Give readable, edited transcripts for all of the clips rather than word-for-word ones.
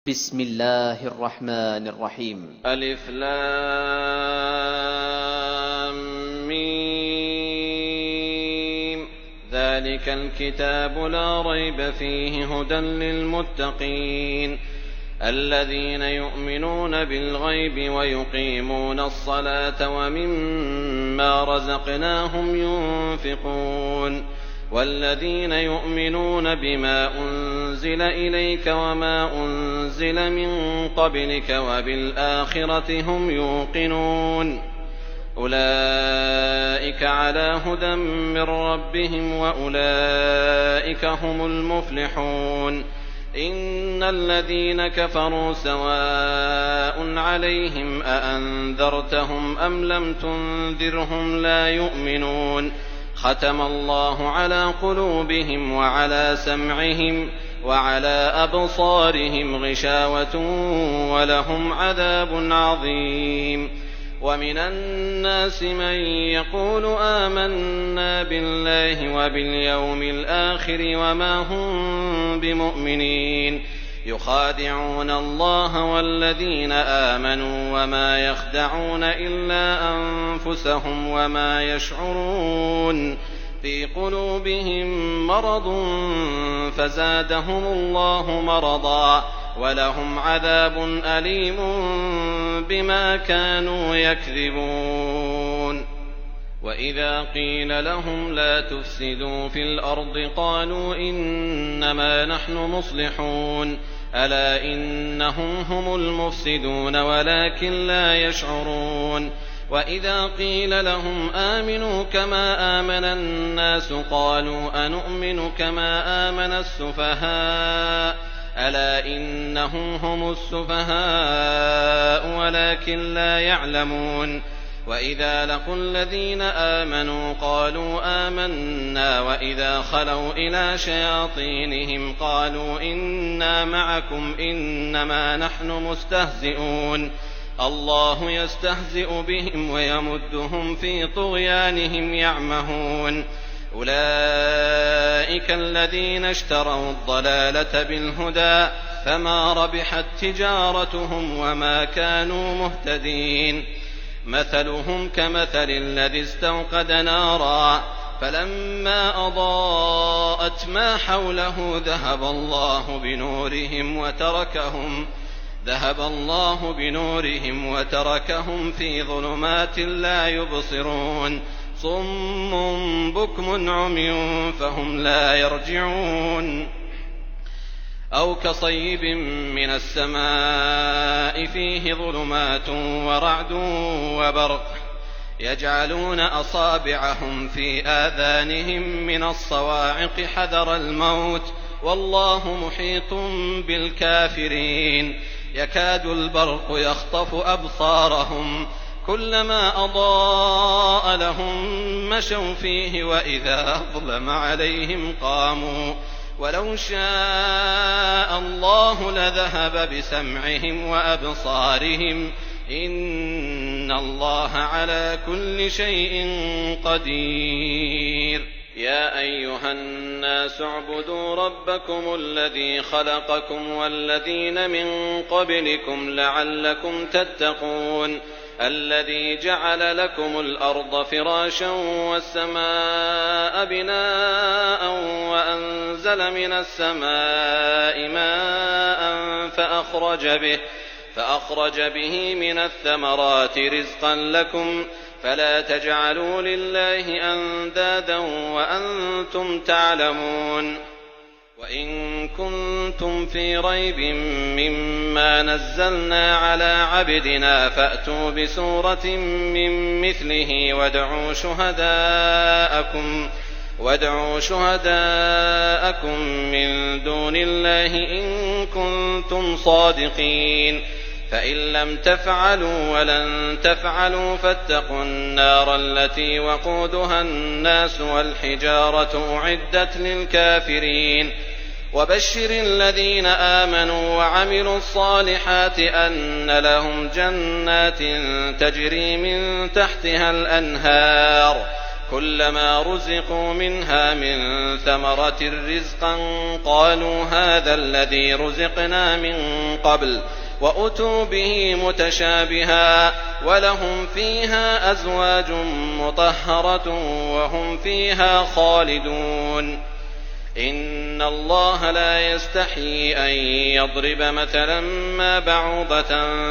بسم الله الرحمن الرحيم. ألف لام ميم. ذلك الكتاب لا ريب فيه هدى للمتقين الذين يؤمنون بالغيب ويقيمون الصلاة ومما رزقناهم ينفقون والذين يؤمنون بما أنزل إليك وما أنزل من قبلك وبالآخرة هم يوقنون أولئك على هدى من ربهم وأولئك هم المفلحون إن الذين كفروا سواء عليهم أأنذرتهم أم لم تنذرهم لا يؤمنون ختم الله على قلوبهم وعلى سمعهم وعلى أبصارهم غشاوة ولهم عذاب عظيم ومن الناس من يقول آمنا بالله وباليوم الآخر وما هم بمؤمنين يخادعون الله والذين آمنوا وما يخدعون إلا أنفسهم وما يشعرون في قلوبهم مرض فزادهم الله مرضا ولهم عذاب أليم بما كانوا يكذبون وإذا قيل لهم لا تفسدوا في الأرض قالوا إنما نحن مصلحون ألا إنهم هم المفسدون ولكن لا يشعرون وإذا قيل لهم آمنوا كما آمن الناس قالوا أنؤمن كما آمن السفهاء ألا إنهم هم السفهاء ولكن لا يعلمون وإذا لقوا الذين آمنوا قالوا آمنا وإذا خلوا إلى شياطينهم قالوا إنا معكم إنما نحن مستهزئون الله يستهزئ بهم ويمدهم في طغيانهم يعمهون أولئك الذين اشتروا الضلالة بالهدى فما ربحت تجارتهم وما كانوا مهتدين مثلهم كمثل الذي استوقد نارا فلما أضاءت ما حوله ذهب الله بنورهم وتركهم في ظلمات لا يبصرون صم بكم عمي فهم لا يرجعون أو كصيب من السماء فيه ظلمات ورعد وبرق يجعلون أصابعهم في آذانهم من الصواعق حذر الموت والله محيط بالكافرين يكاد البرق يخطف أبصارهم كلما أضاء لهم مشوا فيه وإذا أظلم عليهم قاموا ولو شاء الله لذهب بسمعهم وأبصارهم إن الله على كل شيء قدير يا أيها الناس اعبدوا ربكم الذي خلقكم والذين من قبلكم لعلكم تتقون الذي جعل لكم الأرض فراشا والسماء بناء وأنزل من السماء ماء فأخرج به من الثمرات رزقا لكم فلا تجعلوا لله أندادا وأنتم تعلمون وإن كنتم في ريب مما نزلنا على عبدنا فأتوا بسورة من مثله وادعوا شهداءكم من دون الله إن كنتم صادقين فإن لم تفعلوا ولن تفعلوا فاتقوا النار التي وقودها الناس والحجارة أعدت للكافرين وبشر الذين آمنوا وعملوا الصالحات أن لهم جنات تجري من تحتها الأنهار كلما رزقوا منها من ثمرة رزقا قالوا هذا الذي رزقنا من قبل وأتوا به متشابها ولهم فيها أزواج مطهرة وهم فيها خالدون. إن الله لا يستحيي أن يضرب مثلا ما بعوضة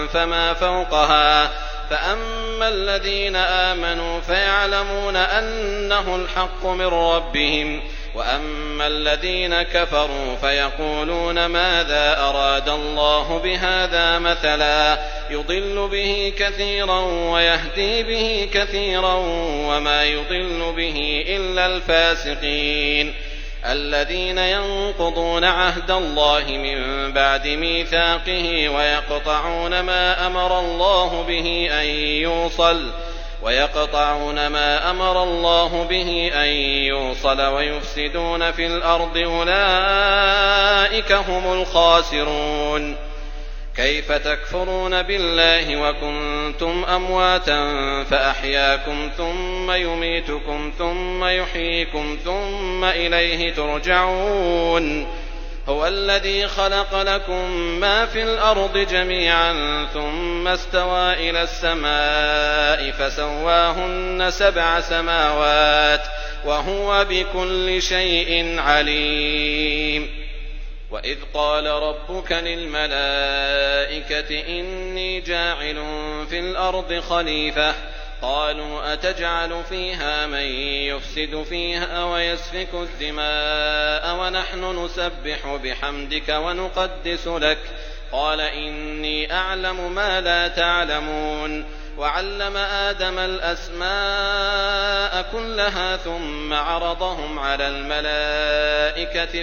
فما فوقها فأما الذين آمنوا فيعلمون أنه الحق من ربهم وأما الذين كفروا فيقولون ماذا أراد الله بهذا مثلا يضل به كثيرا ويهدي به كثيرا وما يضل به إلا الفاسقين الذين ينقضون عهد الله من بعد ميثاقه ويقطعون ما أمر الله به أن يوصل ويفسدون في الأرض أولئك هم الخاسرون. كيف تكفرون بالله وكنتم أمواتا فأحياكم ثم يميتكم ثم يحييكم ثم إليه ترجعون. هو الذي خلق لكم ما في الأرض جميعا ثم استوى إلى السماء فسواهن 7 سماوات وهو بكل شيء عليم. وإذ قال ربك للملائكة إني جاعل في الأرض خليفة قالوا أتجعل فيها من يفسد فيها ويسفك الدماء ونحن نسبح بحمدك ونقدس لك قال إني أعلم ما لا تعلمون. وعلم آدم الأسماء كلها ثم عرضهم على الملائكة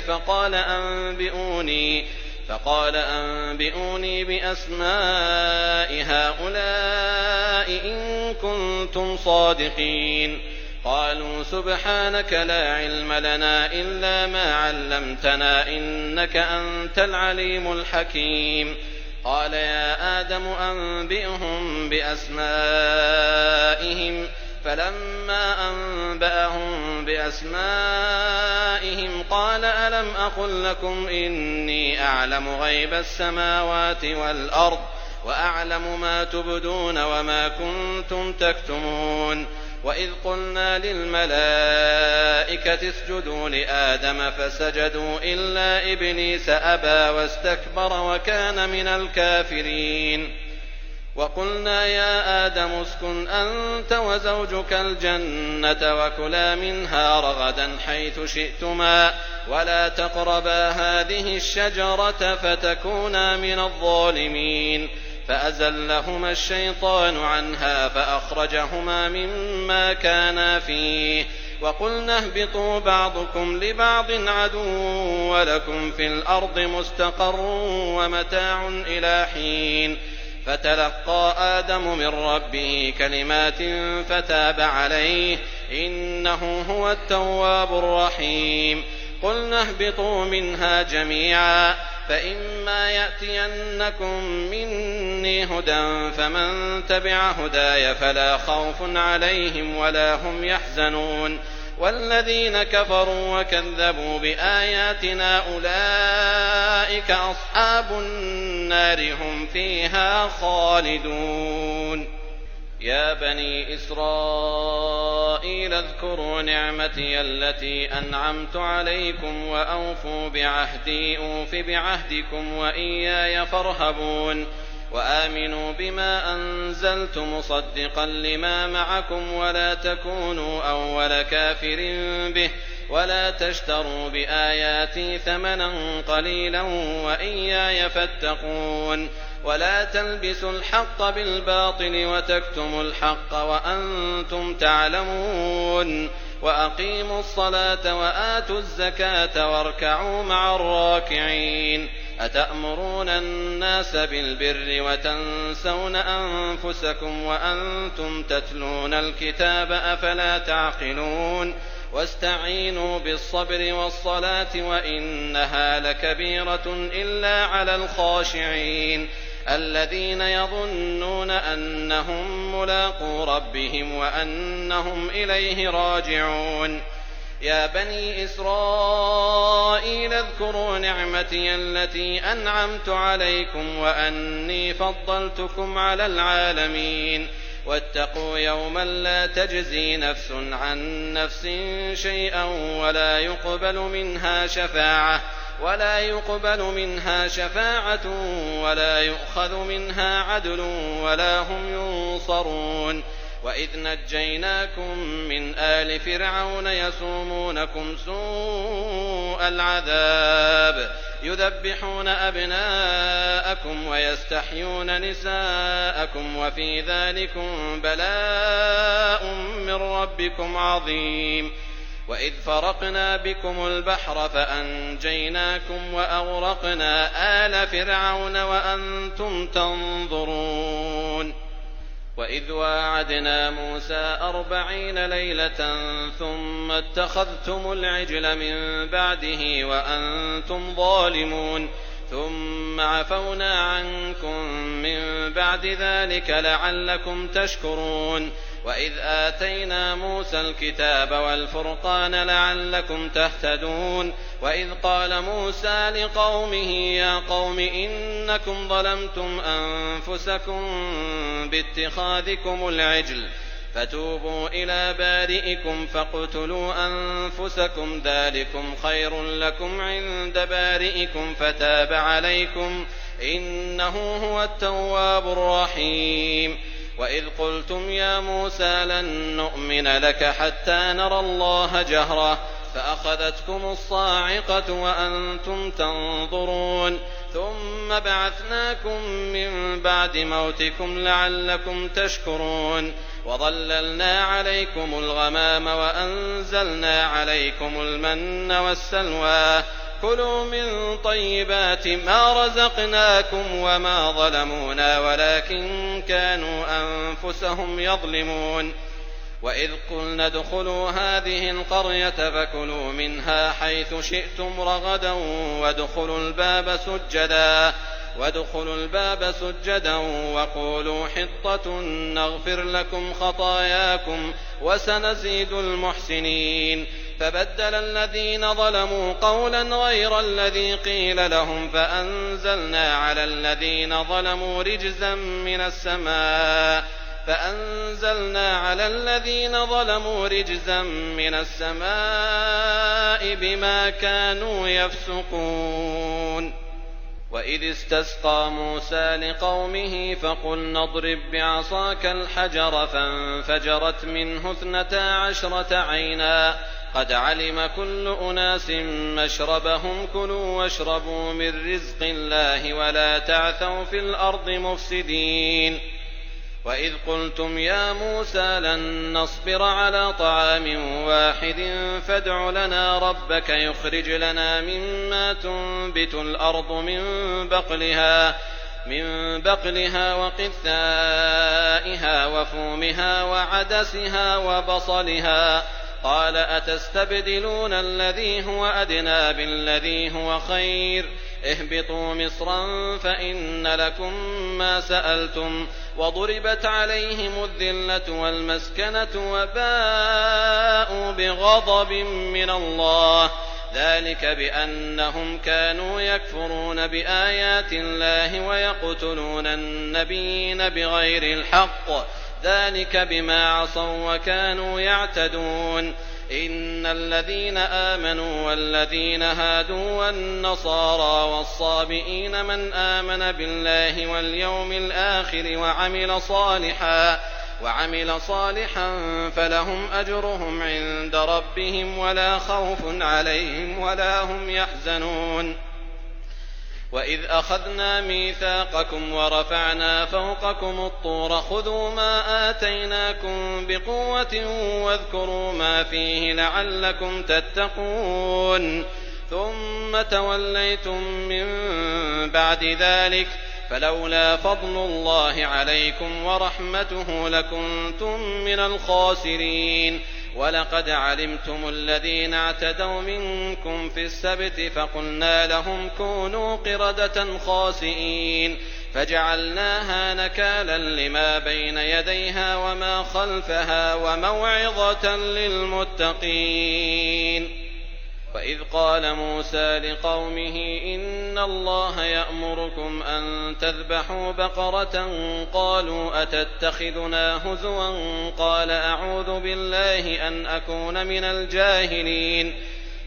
فقال أنبئوني بأسماء هؤلاء إن كنتم صادقين. قالوا سبحانك لا علم لنا إلا ما علمتنا إنك أنت العليم الحكيم. قال يا آدم أنبئهم بأسمائهم فلما أنبأهم بأسمائهم قال ألم أقل لكم إني أعلم غيب السماوات والأرض وأعلم ما تبدون وما كنتم تكتمون. وإذ قلنا للملائكة اسجدوا لآدم فسجدوا إلا إبليس أبى واستكبر وكان من الكافرين. وقلنا يا آدم اسكن أنت وزوجك الجنة وكلا منها رغدا حيث شئتما ولا تقربا هذه الشجرة فتكونا من الظالمين. فأزلهما الشيطان عنها فأخرجهما مما كانا فيه وقلنا اهبطوا بعضكم لبعض عدو ولكم في الأرض مستقر ومتاع إلى حين. فتلقى آدم من ربه كلمات فتاب عليه إنه هو التواب الرحيم. قلنا اهبطوا منها جميعا فإما يأتينكم مني هدى فمن تبع هداي فلا خوف عليهم ولا هم يحزنون. والذين كفروا وكذبوا بآياتنا أولئك أصحاب النار هم فيها خالدون. يا بني إسرائيل اذكروا نعمتي التي أنعمت عليكم وأوفوا بعهدي أوف بعهدكم وإياي فارهبون. وآمنوا بما أنزلت مصدقا لما معكم ولا تكونوا أول كافر به ولا تشتروا بآياتي ثمنا قليلا وإياي فاتقون. ولا تلبسوا الحق بالباطل وتكتموا الحق وأنتم تعلمون. وأقيموا الصلاة وآتوا الزكاة واركعوا مع الراكعين. أتأمرون الناس بالبر وتنسون أنفسكم وأنتم تتلون الكتاب أفلا تعقلون. واستعينوا بالصبر والصلاة وإنها لكبيرة إلا على الخاشعين الذين يظنون أنهم ملاقو ربهم وأنهم إليه راجعون. يا بني إسرائيل اذكروا نعمتي التي أنعمت عليكم وأني فضلتكم على العالمين. واتقوا يوما لا تجزي نفس عن نفس شيئا ولا يقبل منها شفاعة ولا يؤخذ منها عدل ولا هم ينصرون. وإذ نجيناكم من آل فرعون يسومونكم سوء العذاب يذبحون أبناءكم ويستحيون نساءكم وفي ذلكم بلاء من ربكم عظيم. وإذ فرقنا بكم البحر فأنجيناكم وأغرقنا آل فرعون وأنتم تنظرون. وإذ واعدنا موسى 40 ليلة ثم اتخذتم العجل من بعده وأنتم ظالمون ثم عفونا عنكم من بعد ذلك لعلكم تشكرون. وإذ آتينا موسى الكتاب والفرقان لعلكم تهتدون. وإذ قال موسى لقومه يا قوم إنكم ظلمتم أنفسكم باتخاذكم العجل فتوبوا إلى بارئكم فاقتلوا أنفسكم ذلكم خير لكم عند بارئكم فتاب عليكم إنه هو التواب الرحيم. وإذ قلتم يا موسى لن نؤمن لك حتى نرى الله جهرة فأخذتكم الصاعقة وأنتم تنظرون ثم بعثناكم من بعد موتكم لعلكم تشكرون. وظللنا عليكم الغمام وأنزلنا عليكم المن والسلوى كلوا من طيبات ما رزقناكم وما ظلمونا ولكن كانوا أنفسهم يظلمون. وإذ قلنا ادخلوا هذه القرية فكلوا منها حيث شئتم رغدا وادخلوا الباب سجدا وقولوا حطة نغفر لكم خطاياكم وسنزيد المحسنين. فبدل الذين ظلموا قولا غير الذي قيل لهم فأنزلنا على الذين ظلموا رجزا من السماء بما كانوا يفسقون. وإذ استسقى موسى لقومه فقلنا اضرب بعصاك الحجر فانفجرت منه 12 عينا قد علم كل أناس مشربهم كلوا واشربوا من رزق الله ولا تعثوا في الأرض مفسدين. وإذ قلتم يا موسى لن نصبر على طعام واحد فادع لنا ربك يخرج لنا مما تنبت الأرض من بقلها وقثائها وفومها وعدسها وبصلها قال أتستبدلون الذي هو أدنى بالذي هو خير اهبطوا مصرا فإن لكم ما سألتم وضربت عليهم الذلة والمسكنة وباءوا بغضب من الله ذلك بأنهم كانوا يكفرون بآيات الله ويقتلون النبيين بغير الحق ذلك بما عصوا وكانوا يعتدون. إن الذين آمنوا والذين هادوا والنصارى والصابئين من آمن بالله واليوم الآخر وعمل صالحا فلهم أجرهم عند ربهم ولا خوف عليهم ولا هم يحزنون. وإذ أخذنا ميثاقكم ورفعنا فوقكم الطور خذوا ما آتيناكم بقوة واذكروا ما فيه لعلكم تتقون ثم توليتم من بعد ذلك فلولا فضل الله عليكم ورحمته لكنتم من الخاسرين. ولقد علمتم الذين اعتدوا منكم في السبت فقلنا لهم كونوا قردة خاسئين فجعلناها نكالا لما بين يديها وما خلفها وموعظة للمتقين. وإذ قال موسى لقومه إن الله يأمركم أن تذبحوا بقرة قالوا أتتخذنا هزوا قال أعوذ بالله أن أكون من الجاهلين.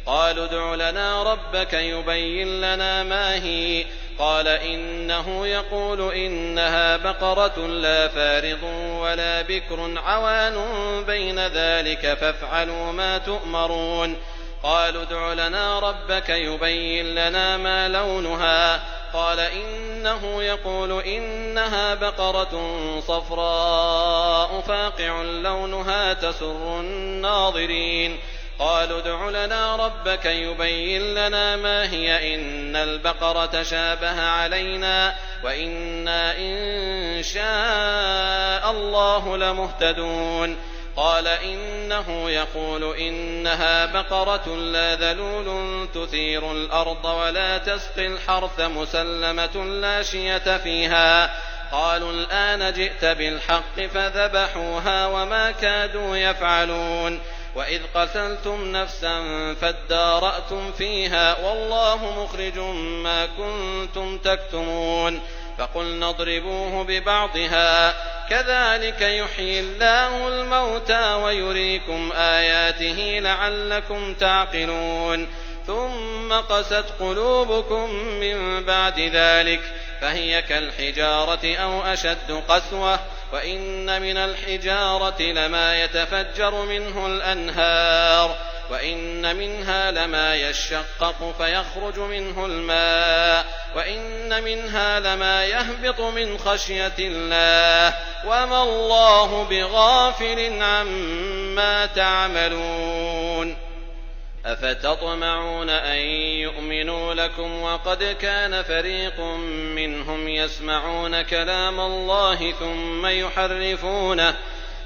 قالوا ادع لنا ربك يبين لنا ما هي قال إنه يقول إنها بقرة لا فارض ولا بكر عوان بين ذلك فافعلوا ما تؤمرون. قالوا ادع لنا ربك يبين لنا ما لونها قال إنه يقول إنها بقرة صفراء فاقع لونها تسر الناظرين. قالوا ادع لنا ربك يبين لنا ما هي إن البقرة شابه علينا وإنا إن شاء الله لمهتدون. قال إنه يقول إنها بقرة لا ذلول تثير الأرض ولا تسقي الحرث مسلمة لا شية فيها. قالوا الآن جئت بالحق فذبحوها وما كادوا يفعلون. وإذ قتلتم نفسا فادارأتم فيها والله مخرج ما كنتم تكتمون. فقلنا اضربوه ببعضها كذلك يحيي الله الموتى ويريكم آياته لعلكم تعقلون. ثم قست قلوبكم من بعد ذلك فهي كالحجارة أو أشد قسوة وإن من الحجارة لما يتفجر منه الأنهار وإن منها لما يشقق فيخرج منه الماء وإن منها لما يهبط من خشية الله وما الله بغافل عما تعملون. أفتطمعون أن يؤمنوا لكم وقد كان فريق منهم يسمعون كلام الله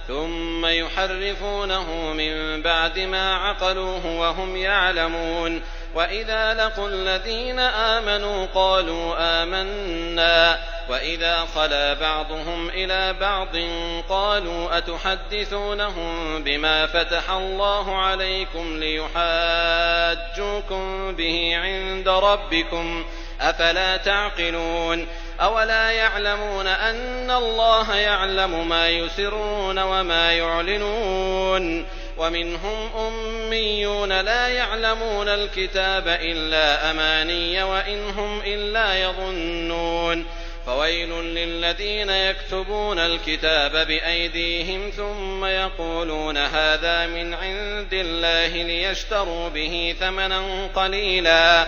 ثم يحرفونه من بعد ما عقلوه وهم يعلمون. وإذا لقوا الذين آمنوا قالوا آمنا وإذا خلا بعضهم إلى بعض قالوا أتحدثونهم بما فتح الله عليكم ليحاجوكم به عند ربكم أفلا تعقلون. أولا يعلمون أن الله يعلم ما يسرون وما يعلنون. ومنهم أميون لا يعلمون الكتاب إلا أماني وإن هم إلا يظنون. فويل للذين يكتبون الكتاب بأيديهم ثم يقولون هذا من عند الله ليشتروا به ثمنا قليلا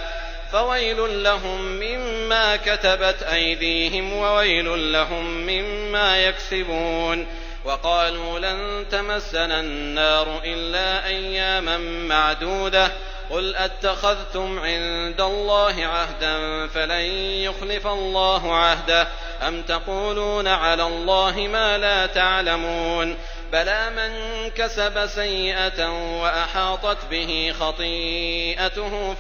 فويل لهم مما كتبت أيديهم وويل لهم مما يكسبون. وقالوا لن تمسنا النار إلا أياما معدودة قل أتخذتم عند الله عهدا فلن يخلف الله عهده أم تقولون على الله ما لا تعلمون. بلى من كسب سيئة وأحاطت به خطيئته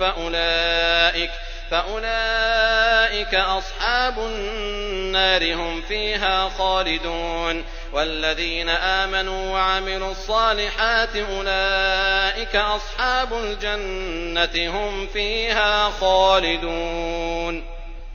فأولئك أصحاب النار هم فيها خالدون. والذين آمنوا وعملوا الصالحات أولئك أصحاب الجنة هم فيها خالدون.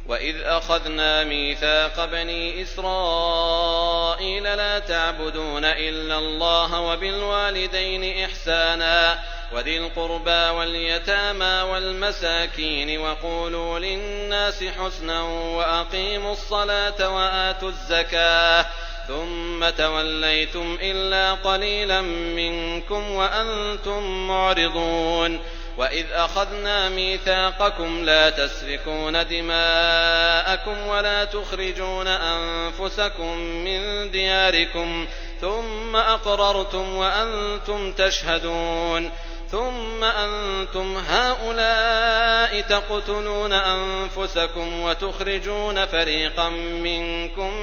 وإذ أخذنا ميثاق بني إسرائيل لا تعبدون إلا الله وبالوالدين إحسانا وذي القربى واليتامى والمساكين وقولوا للناس حسنا وأقيموا الصلاة وآتوا الزكاة ثم توليتم إلا قليلا منكم وأنتم معرضون. وإذ أخذنا ميثاقكم لا تسفكون دماءكم ولا تخرجون أنفسكم من دياركم ثم أقررتم وأنتم تشهدون. ثم أنتم هؤلاء تقتلون أنفسكم وتخرجون فريقا منكم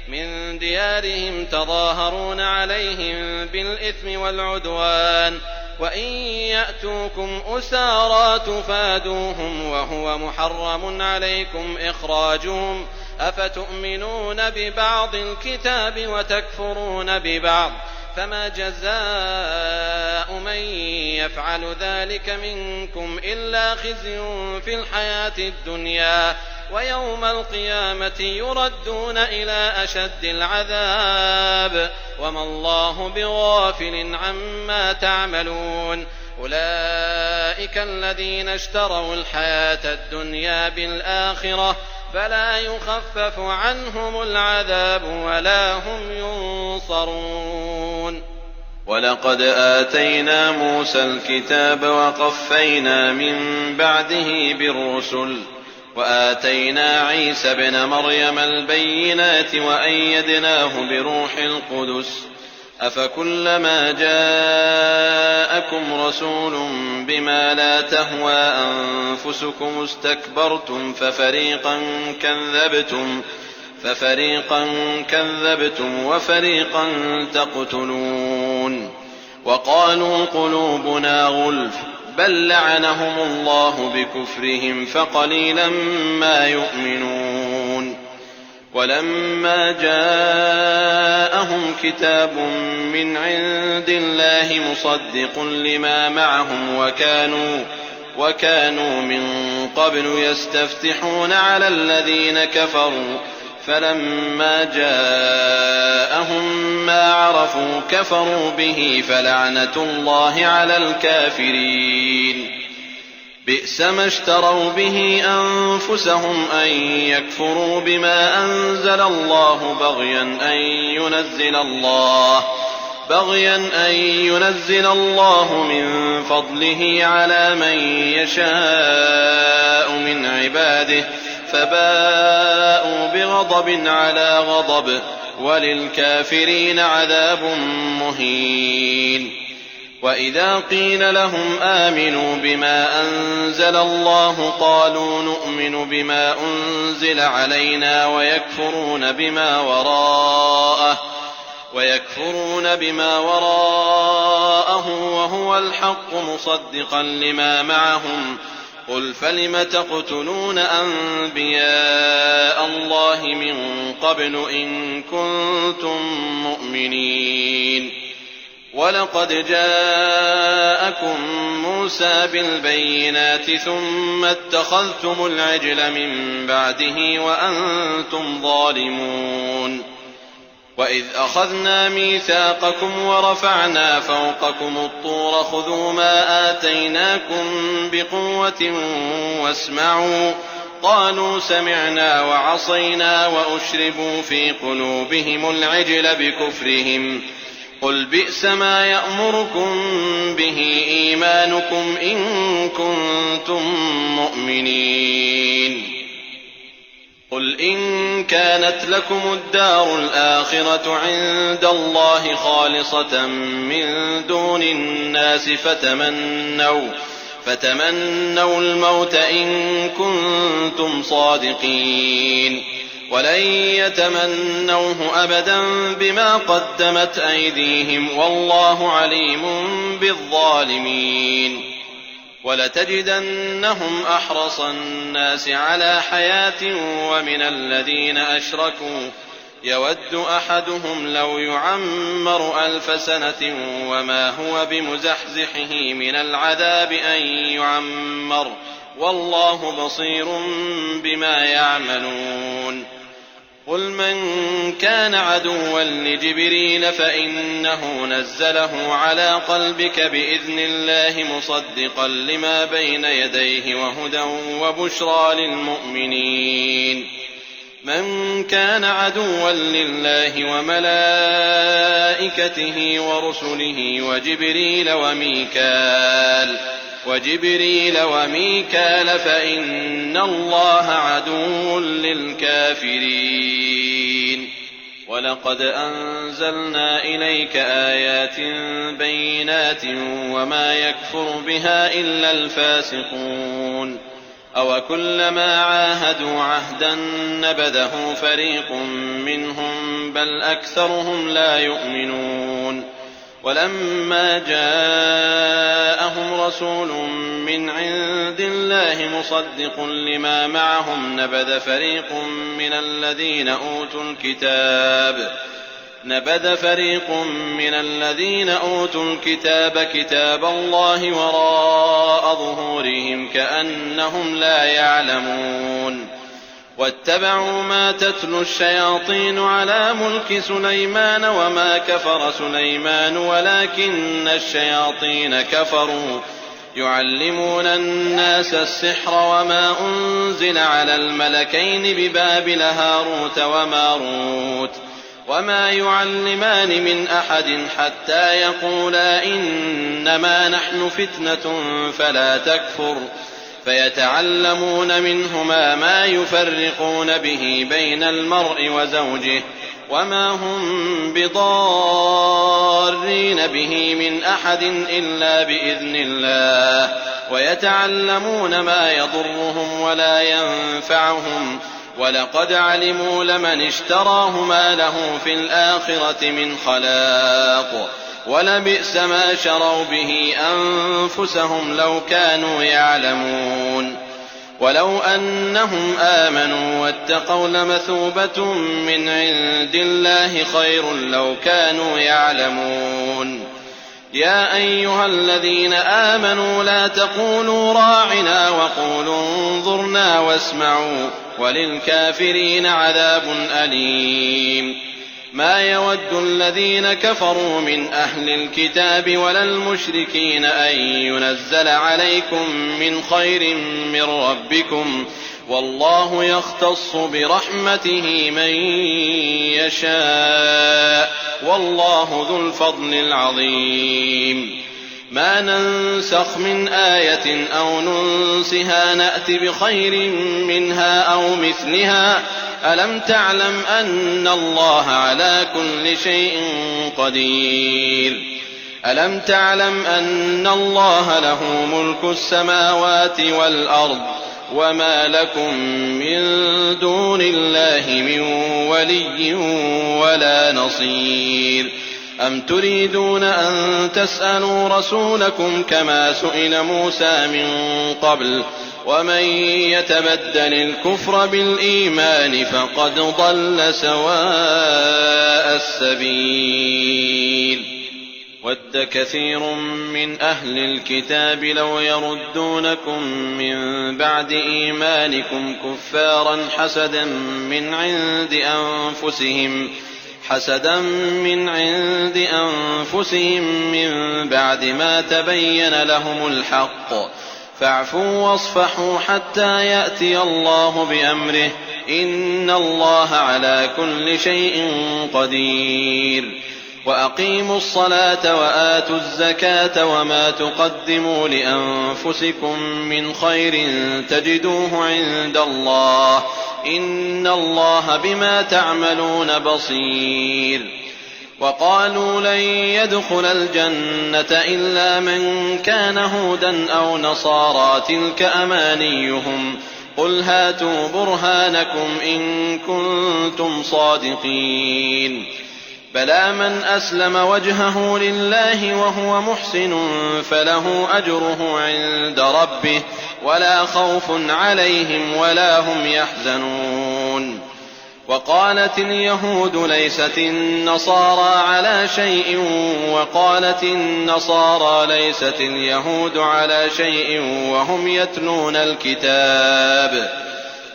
من ديارهم تظاهرون عليهم بالإثم والعدوان وإن يأتوكم أسارى تفادوهم وهو محرم عليكم إخراجهم أفتؤمنون ببعض الكتاب وتكفرون ببعض فما جزاء من يفعل ذلك منكم إلا خزي في الحياة الدنيا ويوم القيامة يردون إلى أشد العذاب وما الله بغافل عما تعملون أولئك الذين اشتروا الحياة الدنيا بالآخرة فلا يخفف عنهم العذاب ولا هم ينصرون. ولقد آتينا موسى الكتاب وقفينا من بعده بالرسل وآتينا عيسى ابن مريم البينات وأيدناه بروح القدس أفكلما جاءكم رسول بما لا تهوى أنفسكم استكبرتم ففريقا كذبتم وفريقا تقتلون وقالوا قلوبنا غلف بل لعنهم الله بكفرهم فقليلا ما يؤمنون ولما جاءهم كتاب من عند الله مصدق لما معهم وكانوا من قبل يستفتحون على الذين كفروا فلما جاءهم ما عرفوا كفروا به فلعنة الله على الكافرين بئس ما اشتروا به أنفسهم أن يكفروا بما أنزل الله بغيا أن ينزل الله من فضله على من يشاء من عباده فباءوا بغضب على غضب وللكافرين عذاب مهين. وإذا قيل لهم آمنوا بما أنزل الله قالوا نؤمن بما أنزل علينا ويكفرون بما وراءه وهو الحق مصدقا لما معهم قل فلم تقتلون أنبياء الله من قبل إن كنتم مؤمنين ولقد جاءكم موسى بالبينات ثم اتخذتم العجل من بعده وأنتم ظالمون وإذ أخذنا ميثاقكم ورفعنا فوقكم الطور خذوا ما آتيناكم بقوة واسمعوا قالوا سمعنا وعصينا وأشربوا في قلوبهم العجل بكفرهم قل بئس ما يأمركم به إيمانكم إن كنتم مؤمنين قل إن كانت لكم الدار الآخرة عند الله خالصة من دون الناس فتمنوا الموت إن كنتم صادقين ولن يتمنوه أبدا بما قدمت أيديهم والله عليم بالظالمين ولتجدنهم أحرص الناس على حياة ومن الذين أشركوا يود أحدهم لو يعمر 1000 سنة وما هو بمزحزحه من العذاب أن يعمر والله بصير بما يعملون قل من كان عدوا لجبريل فإنه نزله على قلبك بإذن الله مصدقا لما بين يديه وهدى وبشرى للمؤمنين من كان عدوا لله وملائكته ورسله وجبريل وميكال فإن الله عدو للكافرين ولقد أنزلنا إليك آيات بينات وما يكفر بها إلا الفاسقون أوكلما عاهدوا عهدا نبذه فريق منهم بل أكثرهم لا يؤمنون ولما جاءهم رسول من عند الله مصدق لما معهم نبذ فريق من الذين أوتوا الكتاب كتاب الله وراء ظهورهم كأنهم لا يعلمون واتبعوا ما تتلو الشياطين على ملك سليمان وما كفر سليمان ولكن الشياطين كفروا يعلمون الناس السحر وما أنزل على الملكين ببابل هاروت وماروت وما يعلمان من أحد حتى يقولا إنما نحن فتنة فلا تكفر فيتعلمون منهما ما يفرقون به بين المرء وزوجه وما هم بضارين به من أحد إلا بإذن الله ويتعلمون ما يضرهم ولا ينفعهم ولقد علموا لمن اشتراه ما له في الآخرة من خلاق ولبئس ما شروا به أنفسهم لو كانوا يعلمون ولو أنهم آمنوا واتقوا لمثوبة من عند الله خير لو كانوا يعلمون يا أيها الذين آمنوا لا تقولوا راعنا وقولوا انظرنا واسمعوا وللكافرين عذاب أليم ما يود الذين كفروا من أهل الكتاب ولا المشركين أن ينزل عليكم من خير من ربكم والله يختص برحمته من يشاء والله ذو الفضل العظيم ما ننسخ من آية أو ننسها نأت بخير منها أو مثلها ألم تعلم أن الله على كل شيء قدير ألم تعلم أن الله له ملك السماوات والأرض وما لكم من دون الله من ولي ولا نصير أم تريدون أن تسألوا رسولكم كما سئل موسى من قبل ومن يتبدل الكفر بالإيمان فقد ضل سواء السبيل ود كثير من أهل الكتاب لو يردونكم من بعد إيمانكم كفارا حسدا من عند أنفسهم من بعد ما تبين لهم الحق فاعفوا واصفحوا حتى يأتي الله بأمره إن الله على كل شيء قدير وأقيموا الصلاة وآتوا الزكاة وما تقدموا لأنفسكم من خير تجدوه عند الله إن الله بما تعملون بصير وقالوا لن يدخل الجنة إلا من كان هودا أو نصارى تلك أمانيهم قل هاتوا برهانكم إن كنتم صادقين بلى من أسلم وجهه لله وهو محسن فله أجره عند ربه ولا خوف عليهم ولا هم يحزنون وقالت اليهود ليست النصارى على شيء وقالت النصارى ليست اليهود على شيء وهم يتلون الكتاب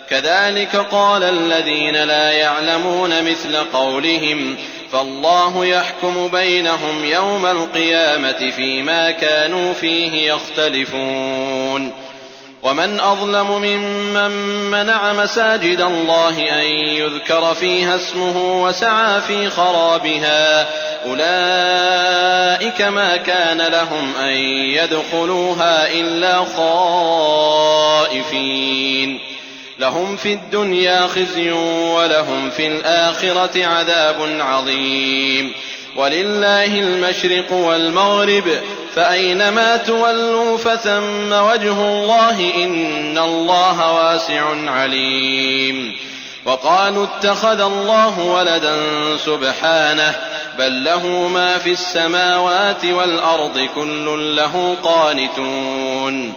كذلك قال الذين لا يعلمون مثل قولهم فالله يحكم بينهم يوم القيامة فيما كانوا فيه يختلفون ومن أظلم ممن منع مساجد الله أن يذكر فيها اسمه وسعى في خرابها أولئك ما كان لهم أن يدخلوها إلا خائفين لهم في الدنيا خزي ولهم في الآخرة عذاب عظيم ولله المشرق والمغرب فأينما تولوا فثم وجه الله إن الله واسع عليم وقالوا اتخذ الله ولدا سبحانه بل له ما في السماوات والأرض كل له قانتون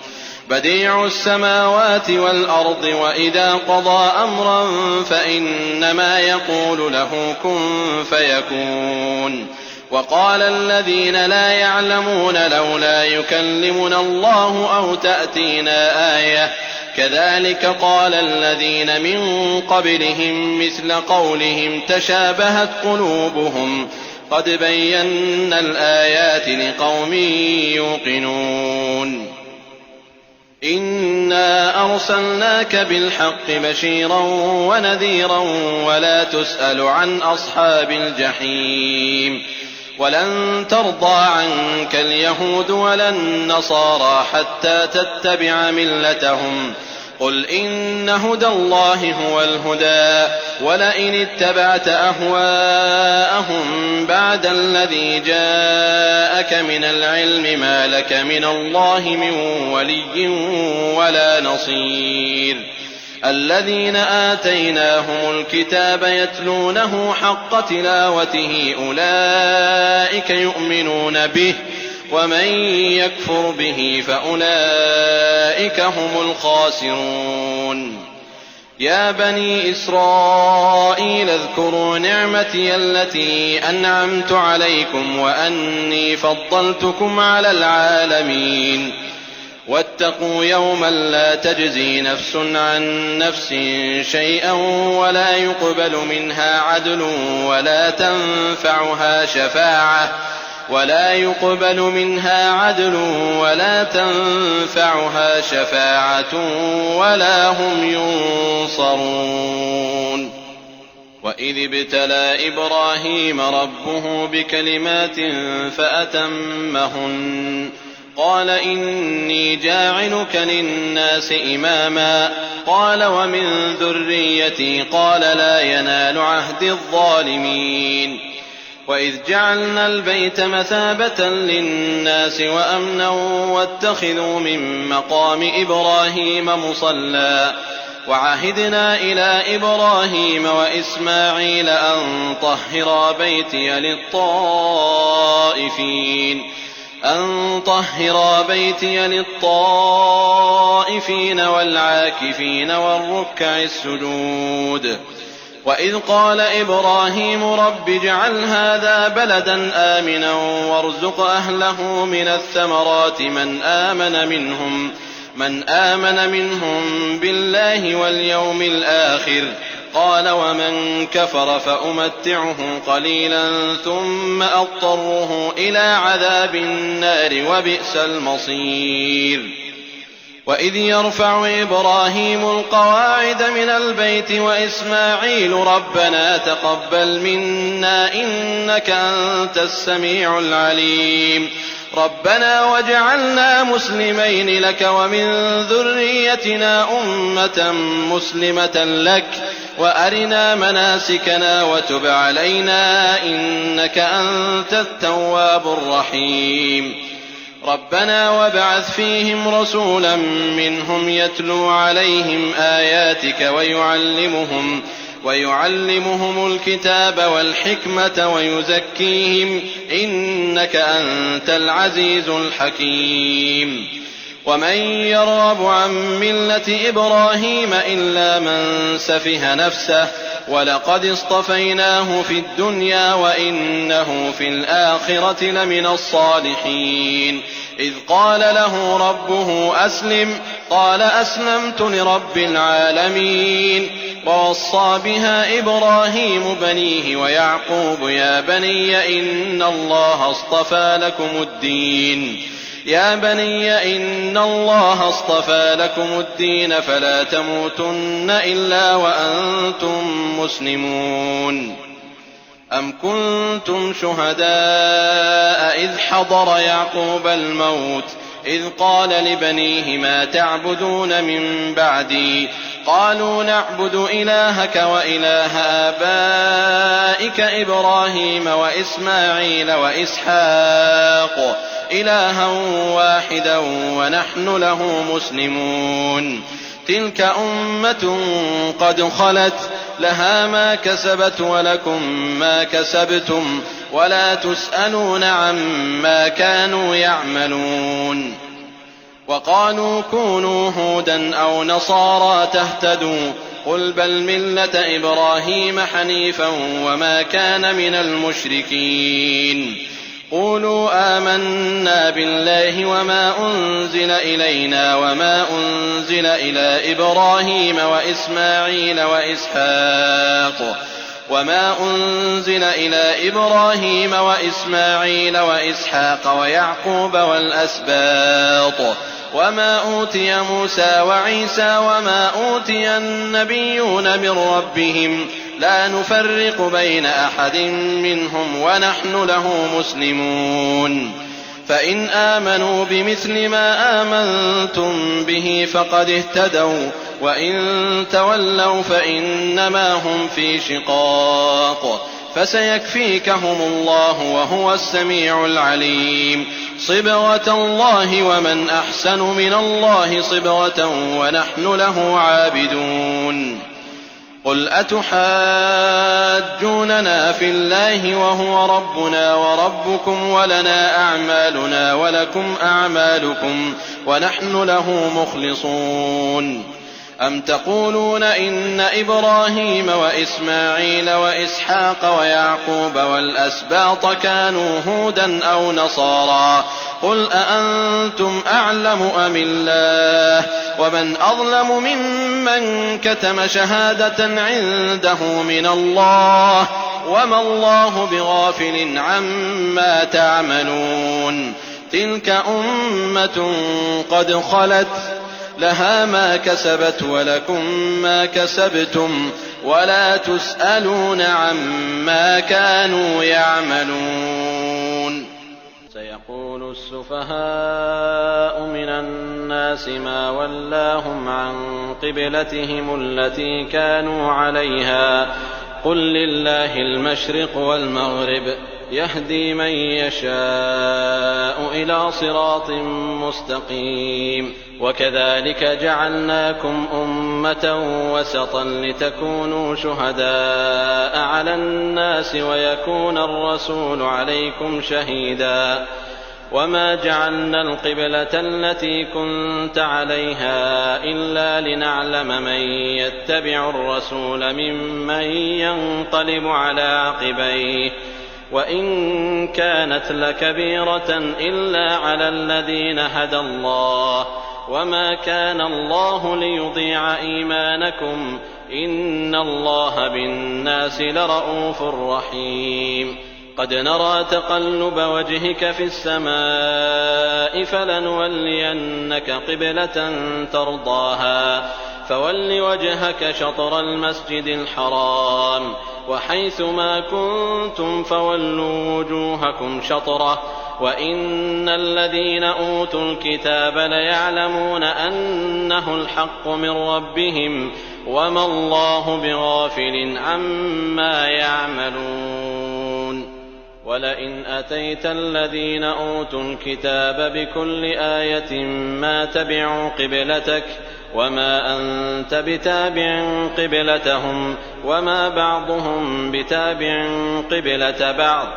بديع السماوات والأرض وإذا قضى أمرا فإنما يقول له كن فيكون وقال الذين لا يعلمون لولا يكلمنا الله أو تأتينا آية كذلك قال الذين من قبلهم مثل قولهم تشابهت قلوبهم قد بينا الآيات لقوم يوقنون إنا أرسلناك بالحق بشيرا ونذيرا ولا تسأل عن أصحاب الجحيم ولن ترضى عنك اليهود ولا النصارى حتى تتبع ملتهم قل إن هدى الله هو الهدى ولئن اتبعت أهواءهم بعد الذي جاءك من العلم ما لك من الله من ولي ولا نصير الذين آتيناهم الكتاب يتلونه حق تلاوته أولئك يؤمنون به ومن يكفر به فأولئك هم الخاسرون يا بني إسرائيل اذكروا نعمتي التي أنعمت عليكم وأني فضلتكم على العالمين واتقوا يوما لا تجزي نفس عن نفس شيئا ولا يقبل منها عدل ولا تنفعها شفاعة ولا هم ينصرون وإذ ابتلى إبراهيم ربه بكلمات فأتمهن قال إني جاعلك للناس إماما قال ومن ذريتي قال لا ينال عهد الظالمين وإذ جعلنا البيت مثابة للناس وأمنا واتخذوا من مقام إبراهيم مصلى وعهدنا إلى إبراهيم وإسماعيل أن طهرا بيتي للطائفين والعاكفين والركع السجود وإذ قال إبراهيم رب اجعل هذا بلدا آمنا وارزق أهله من الثمرات من آمن منهم بالله واليوم الآخر قال ومن كفر فأمتعه قليلا ثم أضطره إلى عذاب النار وبئس المصير وإذ يرفع إبراهيم القواعد من البيت وإسماعيل ربنا تقبل منا إنك أنت السميع العليم ربنا واجعلنا مسلمين لك ومن ذريتنا أمة مسلمة لك وأرنا مناسكنا وتب علينا إنك أنت التواب الرحيم ربنا وابعث فيهم رسولا منهم يتلو عليهم آياتك ويعلمهم الكتاب والحكمة ويزكيهم إنك أنت العزيز الحكيم ومن يرغب عن ملة إبراهيم إلا من سفه نفسه ولقد اصطفيناه في الدنيا وإنه في الآخرة لمن الصالحين إذ قال له ربه أسلم قال أسلمت لرب العالمين ووصى بها إبراهيم بنيه ويعقوب يا بني إن الله اصطفى لكم الدين فلا تموتن إلا وأنتم مسلمون أم كنتم شهداء إذ حضر يعقوب الموت إذ قال لبنيه ما تعبدون من بعدي قالوا نعبد إلهك وإله آبائك إبراهيم وإسماعيل وإسحاق إلها واحدا ونحن له مسلمون تلك أمة قد خلت لها ما كسبت ولكم ما كسبتم ولا تسألون عما كانوا يعملون. وقالوا كونوا هودا أو نصارى تهتدوا قل بل ملة إبراهيم حنيفا وما كان من المشركين. قولوا آمنا بالله وما أنزل إلينا وما أنزل إلى إبراهيم وإسماعيل وإسحاق ويعقوب والأسباط وما أوتي موسى وعيسى وما أوتي النبيون من ربهم لا نفرق بين أحد منهم ونحن له مسلمون. فإن آمنوا بمثل ما آمنتم به فقد اهتدوا وإن تولوا فإنما هم في شقاق فسيكفيكهم الله وهو السميع العليم. صبغة الله ومن أحسن من الله صبغة ونحن له عابدون. قل أتحاجوننا في الله وهو ربنا وربكم ولنا أعمالنا ولكم أعمالكم ونحن له مخلصون. أم تقولون إن إبراهيم وإسماعيل وإسحاق ويعقوب والأسباط كانوا هودا أو نصارى قل أأنتم أعلم أم الله ومن أظلم ممن كتم شهادة عنده من الله وما الله بغافل عما تعملون. تلك أمة قد خلت لها ما كسبت ولكم ما كسبتم ولا تسألون عما كانوا يعملون. سيقول السفهاء من الناس ما ولاهم عن قبلتهم التي كانوا عليها قل لله المشرق والمغرب يهدي من يشاء إلى صراط مستقيم. وكذلك جعلناكم أمة وسطا لتكونوا شهداء على الناس ويكون الرسول عليكم شهيدا. وما جعلنا القبلة التي كنت عليها إلا لنعلم من يتبع الرسول ممن ينقلب على عقبيه وإن كانت لكبيرة إلا على الذين هدى الله وما كان الله ليضيع إيمانكم إن الله بالناس لرءوف رحيم. قد نرى تقلب وجهك في السماء فلنولينك قبلة ترضاها فول وجهك شطر المسجد الحرام وحيث ما كنتم فولوا وجوهكم شطره وإن الذين أوتوا الكتاب ليعلمون أنه الحق من ربهم وما الله بغافل عما يعملون. ولئن أتيت الذين أوتوا الكتاب بكل آية ما تبعوا قبلتك وما أنت بتابع قبلتهم وما بعضهم بتابع قبلة بعض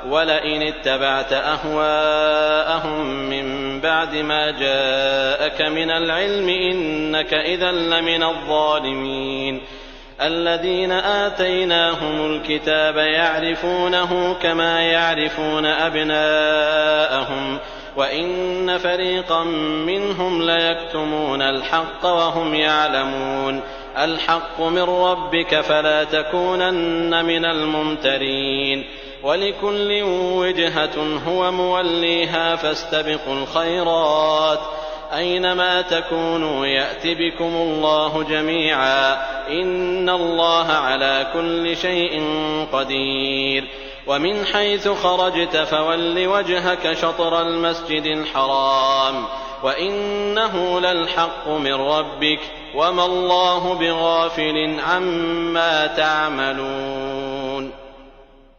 ولئن اتبعت أهواءهم من بعد ما جاءك من العلم إنك إذا لمن الظالمين. الذين آتيناهم الكتاب يعرفونه كما يعرفون أبناءهم وإن فريقا منهم ليكتمون الحق وهم يعلمون. الحق من ربك فلا تكونن من الممترين. ولكل وجهة هو موليها فاستبقوا الخيرات أينما تكونوا يأت بكم الله جميعا إن الله على كل شيء قدير. ومن حيث خرجت فول وجهك شطر المسجد الحرام وإنه للحق من ربك وما الله بغافل عما تعملون.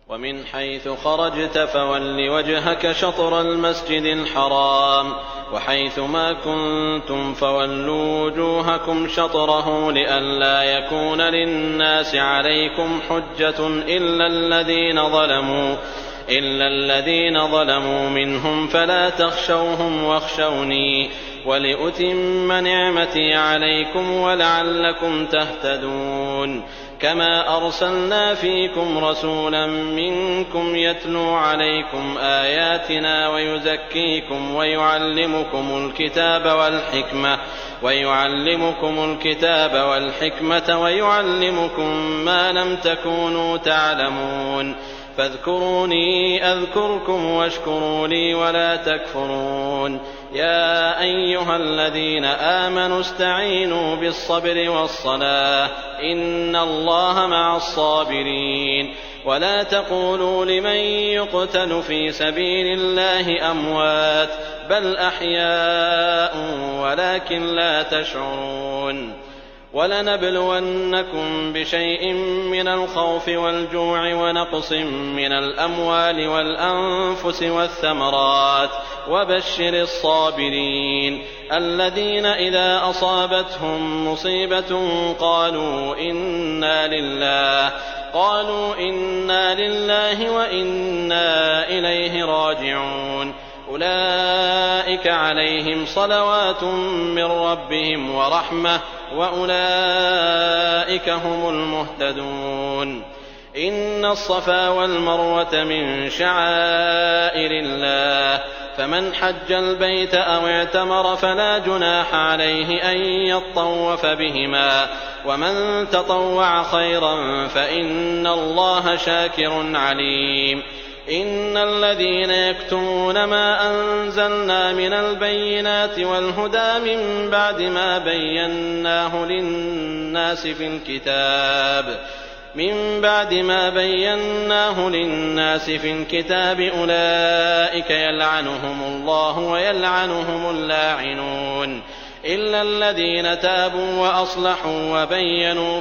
ومن حيث خرجت فول وجهك شطر المسجد الحرام وحيث ما كنتم فولوا وجوهكم شطره لئلا يكون للناس عليكم حجة إلا الذين ظلموا منهم فلا تخشوهم واخشوني ولأتم نعمتي عليكم ولعلكم تهتدون كما أرسلنا فيكم رسولا منكم يتلو عليكم آياتنا ويزكيكم ويعلمكم الكتاب والحكمة ويعلمكم ما لم تكونوا تعلمون فاذكروني أذكركم واشكروا لي ولا تكفرون يا أيها الذين آمنوا استعينوا بالصبر والصلاة إن الله مع الصابرين ولا تقولوا لمن يقتل في سبيل الله أموات بل أحياء ولكن لا تشعرون ولنبلونكم بشيء من الخوف والجوع ونقص من الأموال والأنفس والثمرات وبشر الصابرين الذين إذا أصابتهم مصيبة قالوا إنا لله وإنا إليه راجعون أولئك عليهم صلوات من ربهم ورحمة وأولئك هم المهتدون إن الصفا والمروة من شعائر الله فمن حج البيت أو اعتمر فلا جناح عليه أن يطوف بهما ومن تطوع خيرا فإن الله شاكر عليم إن الذين يكتمون ما أنزلنا من البينات والهدى من بعد ما بيناه للناس في الكتاب أولئك يلعنهم الله ويلعنهم اللاعنون إلا الذين تابوا وأصلحوا وبينوا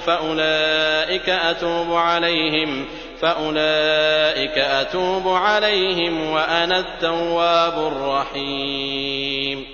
فأولئك أتوب عليهم وأنا التواب الرحيم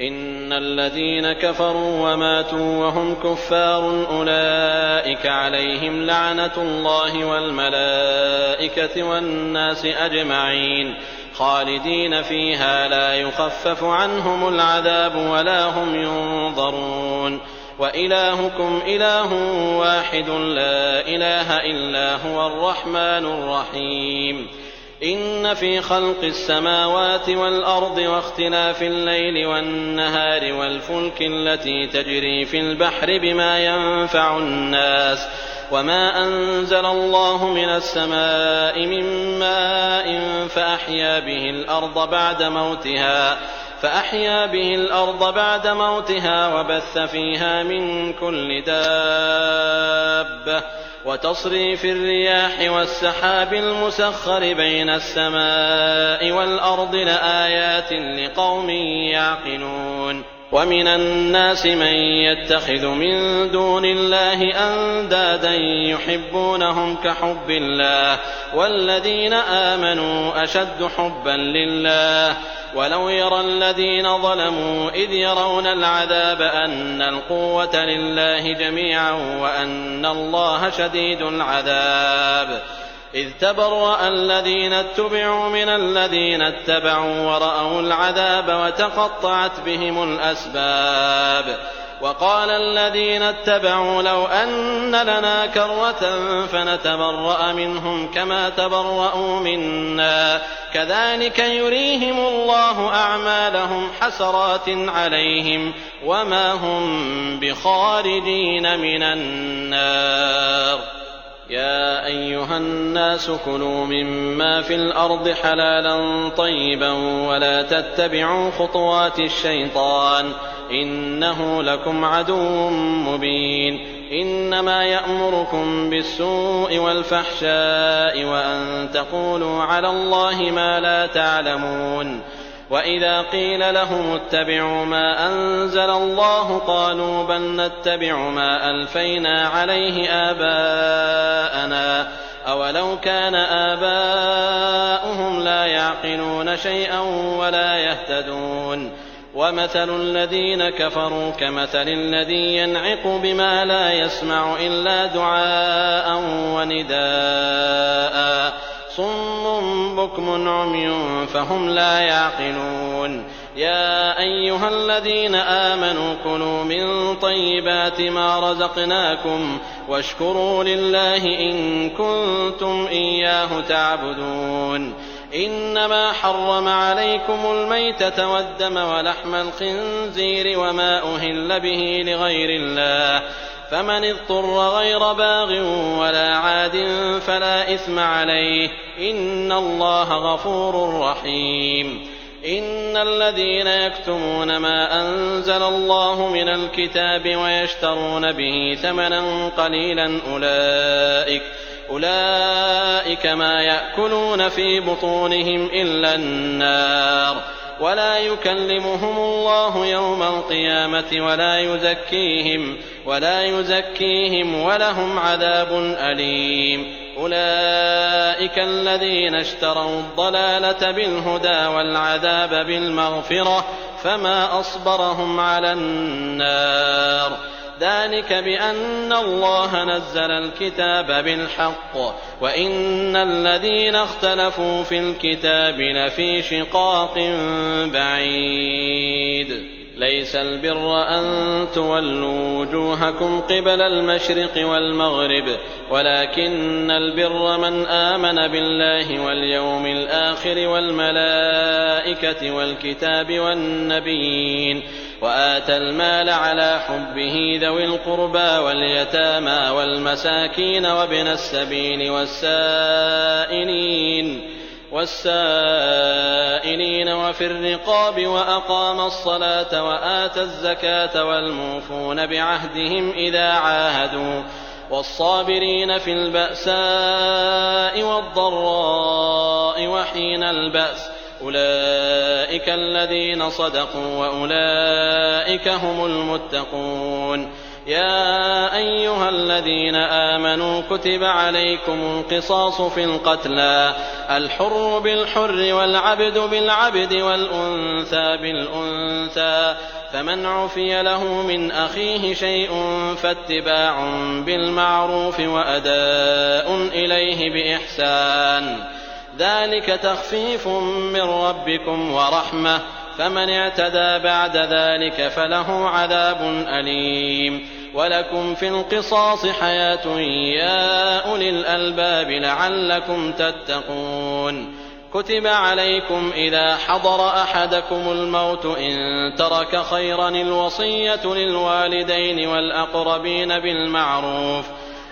إن الذين كفروا وماتوا وهم كفار أولئك عليهم لعنة الله والملائكة والناس أجمعين خالدين فيها لا يخفف عنهم العذاب ولا هم ينظرون وإلهكم إله واحد لا إله إلا هو الرحمن الرحيم إن في خلق السماوات والأرض واختلاف الليل والنهار والفلك التي تجري في البحر بما ينفع الناس وما أنزل الله من السماء من ماء فأحيا به الأرض بعد موتها وبث فيها من كل دابة وتصريف الرياح والسحاب المسخر بين السماء والأرض لآيات لقوم يعقلون ومن الناس من يتخذ من دون الله أندادا يحبونهم كحب الله والذين آمنوا أشد حبا لله ولو يرى الذين ظلموا إذ يرون العذاب أن القوة لله جميعا وأن الله شديد العذاب إذ تبرأ الذين اتبعوا من الذين اتبعوا ورأوا العذاب وتقطعت بهم الأسباب وقال الذين اتبعوا لو أن لنا كرة فنتبرأ منهم كما تبرأوا منا كذلك يريهم الله أعمالهم حسرات عليهم وما هم بخارجين من النار يا أيها الناس كلوا مما في الأرض حلالا طيبا ولا تتبعوا خطوات الشيطان إنه لكم عدو مبين إنما يأمركم بالسوء والفحشاء وأن تقولوا على الله ما لا تعلمون وإذا قيل لهم اتبعوا ما أنزل الله قالوا بل نتبع ما ألفينا عليه آباءنا أولو كان آباؤهم لا يعقلون شيئا ولا يهتدون ومثل الذين كفروا كمثل الذي ينعق بما لا يسمع إلا دعاء ونداء صم بكم عمي فهم لا يعقلون يا أيها الذين آمنوا كلوا من طيبات ما رزقناكم واشكروا لله إن كنتم إياه تعبدون إنما حرم عليكم الميتة والدم ولحم الخنزير وما أهل به لغير الله فمن اضطر غير باغ ولا عاد فلا إثم عليه إن الله غفور رحيم إن الذين يكتمون ما أنزل الله من الكتاب ويشترون به ثمنا قليلا أولئك ما يأكلون في بطونهم إلا النار ولا يكلمهم الله يوم القيامة ولا يزكيهم ولهم عذاب أليم أولئك الذين اشتروا الضلالة بالهدى والعذاب بالمغفرة فما أصبرهم على النار ذلك بأن الله نزل الكتاب بالحق وإن الذين اختلفوا في الكتاب لفي شقاق بعيد ليس البر أن تولوا وجوهكم قبل المشرق والمغرب ولكن البر من آمن بالله واليوم الآخر والملائكة والكتاب والنبيين وآتى المال على حبه ذوي القربى واليتامى والمساكين وابن السبيل والسائلين وفي الرقاب وأقام الصلاة وآتى الزكاة والموفون بعهدهم إذا عاهدوا والصابرين في البأساء والضراء وحين البأس أولئك الذين صدقوا وأولئك هم المتقون يا أيها الذين آمنوا كتب عليكم القصاص في القتلى الحر بالحر والعبد بالعبد والأنثى بالأنثى فمن عفي له من أخيه شيء فاتباع بالمعروف وأداء إليه بإحسان ذلك تخفيف من ربكم ورحمة فمن اعتدى بعد ذلك فله عذاب أليم ولكم في القصاص حياة يا أولي الألباب لعلكم تتقون كتب عليكم إذا حضر أحدكم الموت إن ترك خيرا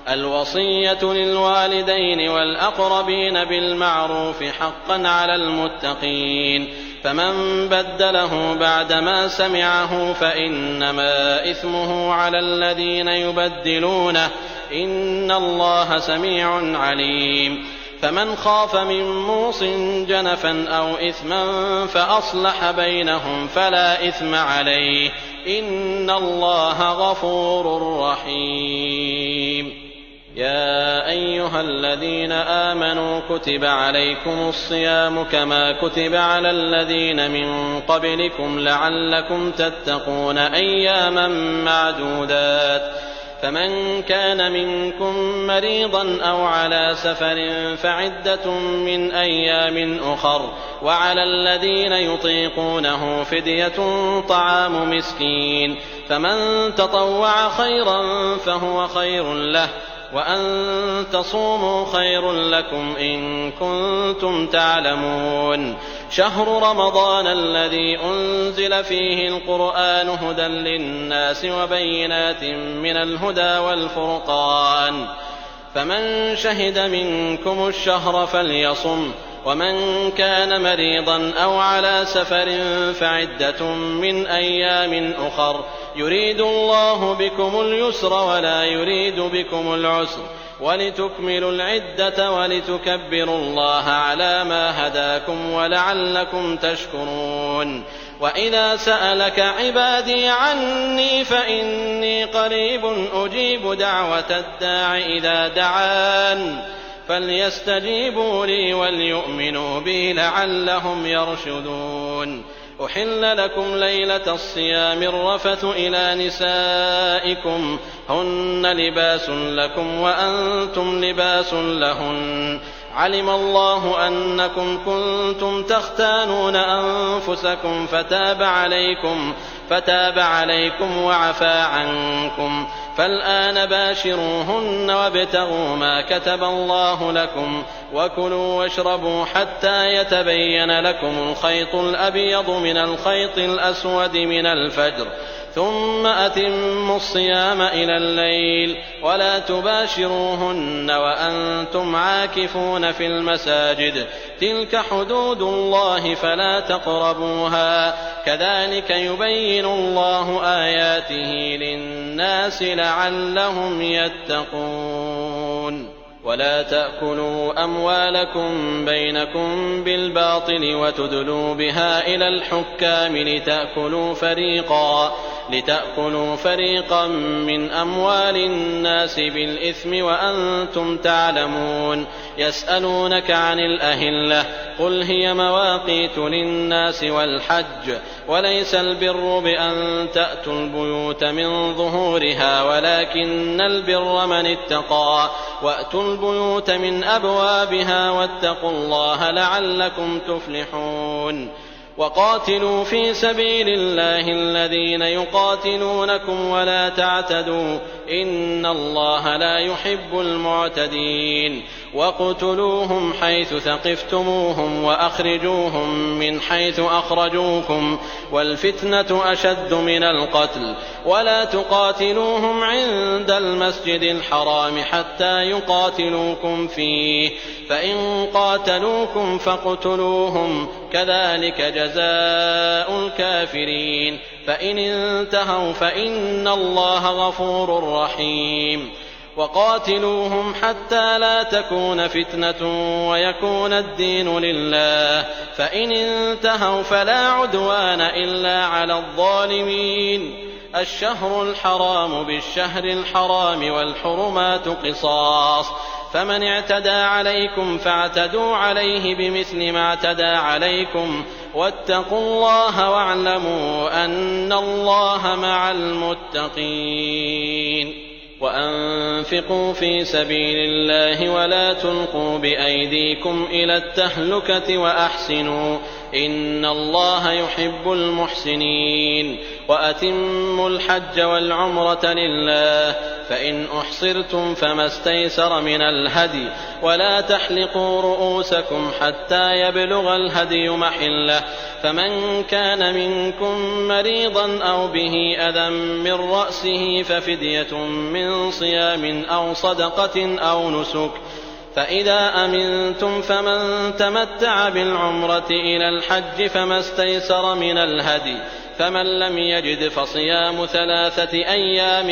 الوصية للوالدين والأقربين بالمعروف حقا على المتقين فمن بدله بعدما سمعه فإنما إثمه على الذين يبدلونه إن الله سميع عليم فمن خاف من موص جنفا أو إثما فأصلح بينهم فلا إثم عليه إن الله غفور رحيم يا أيها الذين آمنوا كتب عليكم الصيام كما كتب على الذين من قبلكم لعلكم تتقون أياما معدودات فمن كان منكم مريضا أو على سفر فعدة من أيام أخر وعلى الذين يطيقونه فدية طعام مسكين فمن تطوع خيرا فهو خير له وأن تصوموا خير لكم إن كنتم تعلمون شهر رمضان الذي أنزل فيه القرآن هدى للناس وبينات من الهدى والفرقان فمن شهد منكم الشهر فليصم ومن كان مريضا أو على سفر فعدة من أيام أخر يريد الله بكم اليسر ولا يريد بكم العسر ولتكملوا العدة ولتكبروا الله على ما هداكم ولعلكم تشكرون وإذا سألك عبادي عني فإني قريب أجيب دعوة الداع إذا دعان فليستجيبوا لي وليؤمنوا بي لعلهم يرشدون أحل لكم ليلة الصيام الرفث إلى نسائكم هن لباس لكم وأنتم لباس لهن علم الله أنكم كنتم تختانون أنفسكم فتاب عليكم وعفى عنكم، فالآن باشروهن وابتغوا ما كتب الله لكم، وكلوا واشربوا حتى يتبين لكم الخيط الأبيض من الخيط الأسود من الفجر، ثم أتموا الصيام إلى الليل، ولا تباشروهن وأنتم عاكفون في المساجد، تلك حدود الله فلا تقربوها، كذلك يبين الله آياته للناس لعلهم يتقون. ولا تأكلوا أموالكم بينكم بالباطل وتدلوا بها إلى الحكام لتأكلوا فريقا من أموال الناس بالإثم وأنتم تعلمون. يسألونك عن الأهلة، قل هي مواقيت للناس والحج، وليس البر بأن تأتوا البيوت من ظهورها، ولكن البر من اتقى، وأتوا البيوت من أبوابها، واتقوا الله لعلكم تفلحون. وقاتلوا في سبيل الله الذين يقاتلونكم ولا تعتدوا، إن الله لا يحب المعتدين. واقتلوهم حيث ثقفتموهم وأخرجوهم من حيث أخرجوكم، والفتنة أشد من القتل، ولا تقاتلوهم عند المسجد الحرام حتى يقاتلوكم فيه، فإن قاتلوكم فاقتلوهم، كذلك جزاء الكافرين، فإن انتهوا فإن الله غفور رحيم. وقاتلوهم حتى لا تكون فتنة ويكون الدين لله، فإن انتهوا فلا عدوان إلا على الظالمين. الشهر الحرام بالشهر الحرام والحرمات قصاص، فمن اعتدى عليكم فاعتدوا عليه بمثل ما اعتدى عليكم، واتقوا الله واعلموا أن الله مع المتقين. وأنفقوا في سبيل الله ولا تلقوا بأيديكم إلى التهلكة وأحسنوا، إن الله يحب المحسنين. وأتموا الحج والعمرة لله، فإن أحصرتم فما استيسر من الهدي، ولا تحلقوا رؤوسكم حتى يبلغ الهدي محله، فمن كان منكم مريضا أو به أذى من رأسه ففدية من صيام أو صدقة أو نسك، فإذا أمنتم فمن تمتع بالعمرة إلى الحج فما استيسر من الهدي، فمن لم يجد فصيام 3 أيام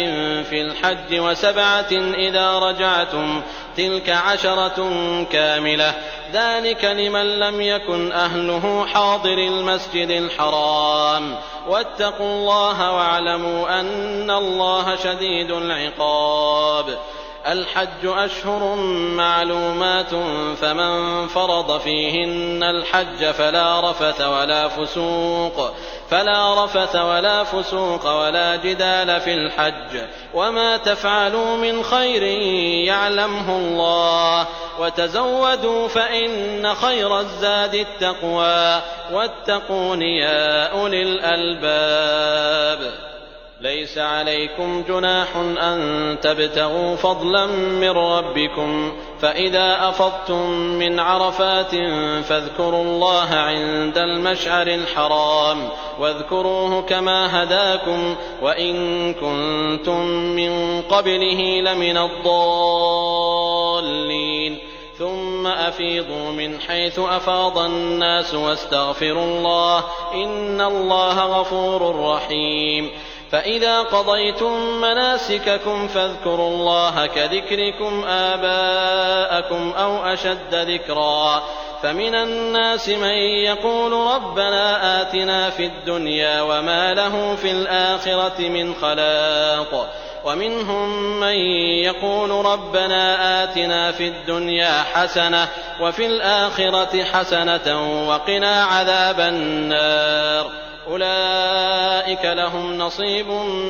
في الحج و7 إذا رجعتم، تلك 10 كاملة، ذلك لمن لم يكن أهله حاضر المسجد الحرام. واتقوا الله واعلموا أن الله شديد العقاب. الحج أشهر معلومات، فمن فرض فيهن الحج فلا رفث ولا فسوق ولا جدال في الحج، وما تفعلوا من خير يعلمه الله، وتزودوا فإن خير الزاد التقوى، واتقون يا أولي الألباب. ليس عليكم جناح أن تبتغوا فضلا من ربكم، فإذا أفضتم من عرفات فاذكروا الله عند المشعر الحرام، واذكروه كما هداكم، وإن كنتم من قبله لمن الضالين. ثم أفيضوا من حيث أفاض الناس واستغفروا الله، إن الله غفور رحيم. فإذا قضيتم مناسككم فاذكروا الله كذكركم آباءكم أو أشد ذكرا، فمن الناس من يقول ربنا آتنا في الدنيا وما له في الآخرة من خلاق، ومنهم من يقول ربنا آتنا في الدنيا حسنة وفي الآخرة حسنة وقنا عذاب النار، أولئك لهم نصيب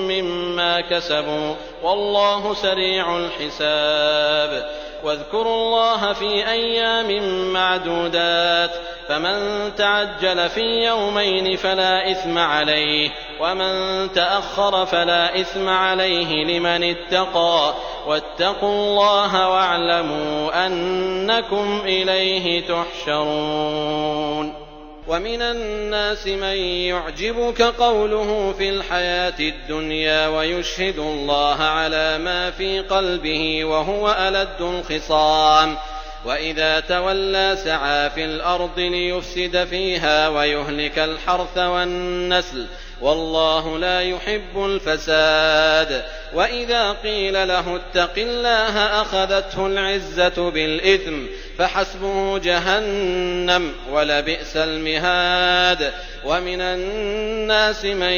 مما كسبوا والله سريع الحساب. واذكروا الله في أيام معدودات فمن تعجل في يومين فلا إثم عليه ومن تأخر فلا إثم عليه لمن اتقى واتقوا الله واعلموا أنكم إليه تحشرون. ومن الناس من يعجبك قوله في الحياة الدنيا ويشهد الله على ما في قلبه وهو ألد الخصام وإذا تولى سعى في الأرض ليفسد فيها ويهلك الحرث والنسل والله لا يحب الفساد. وإذا قيل له اتق الله أخذته العزة بالإثم فحسبه جهنم ولبئس المهاد. ومن الناس من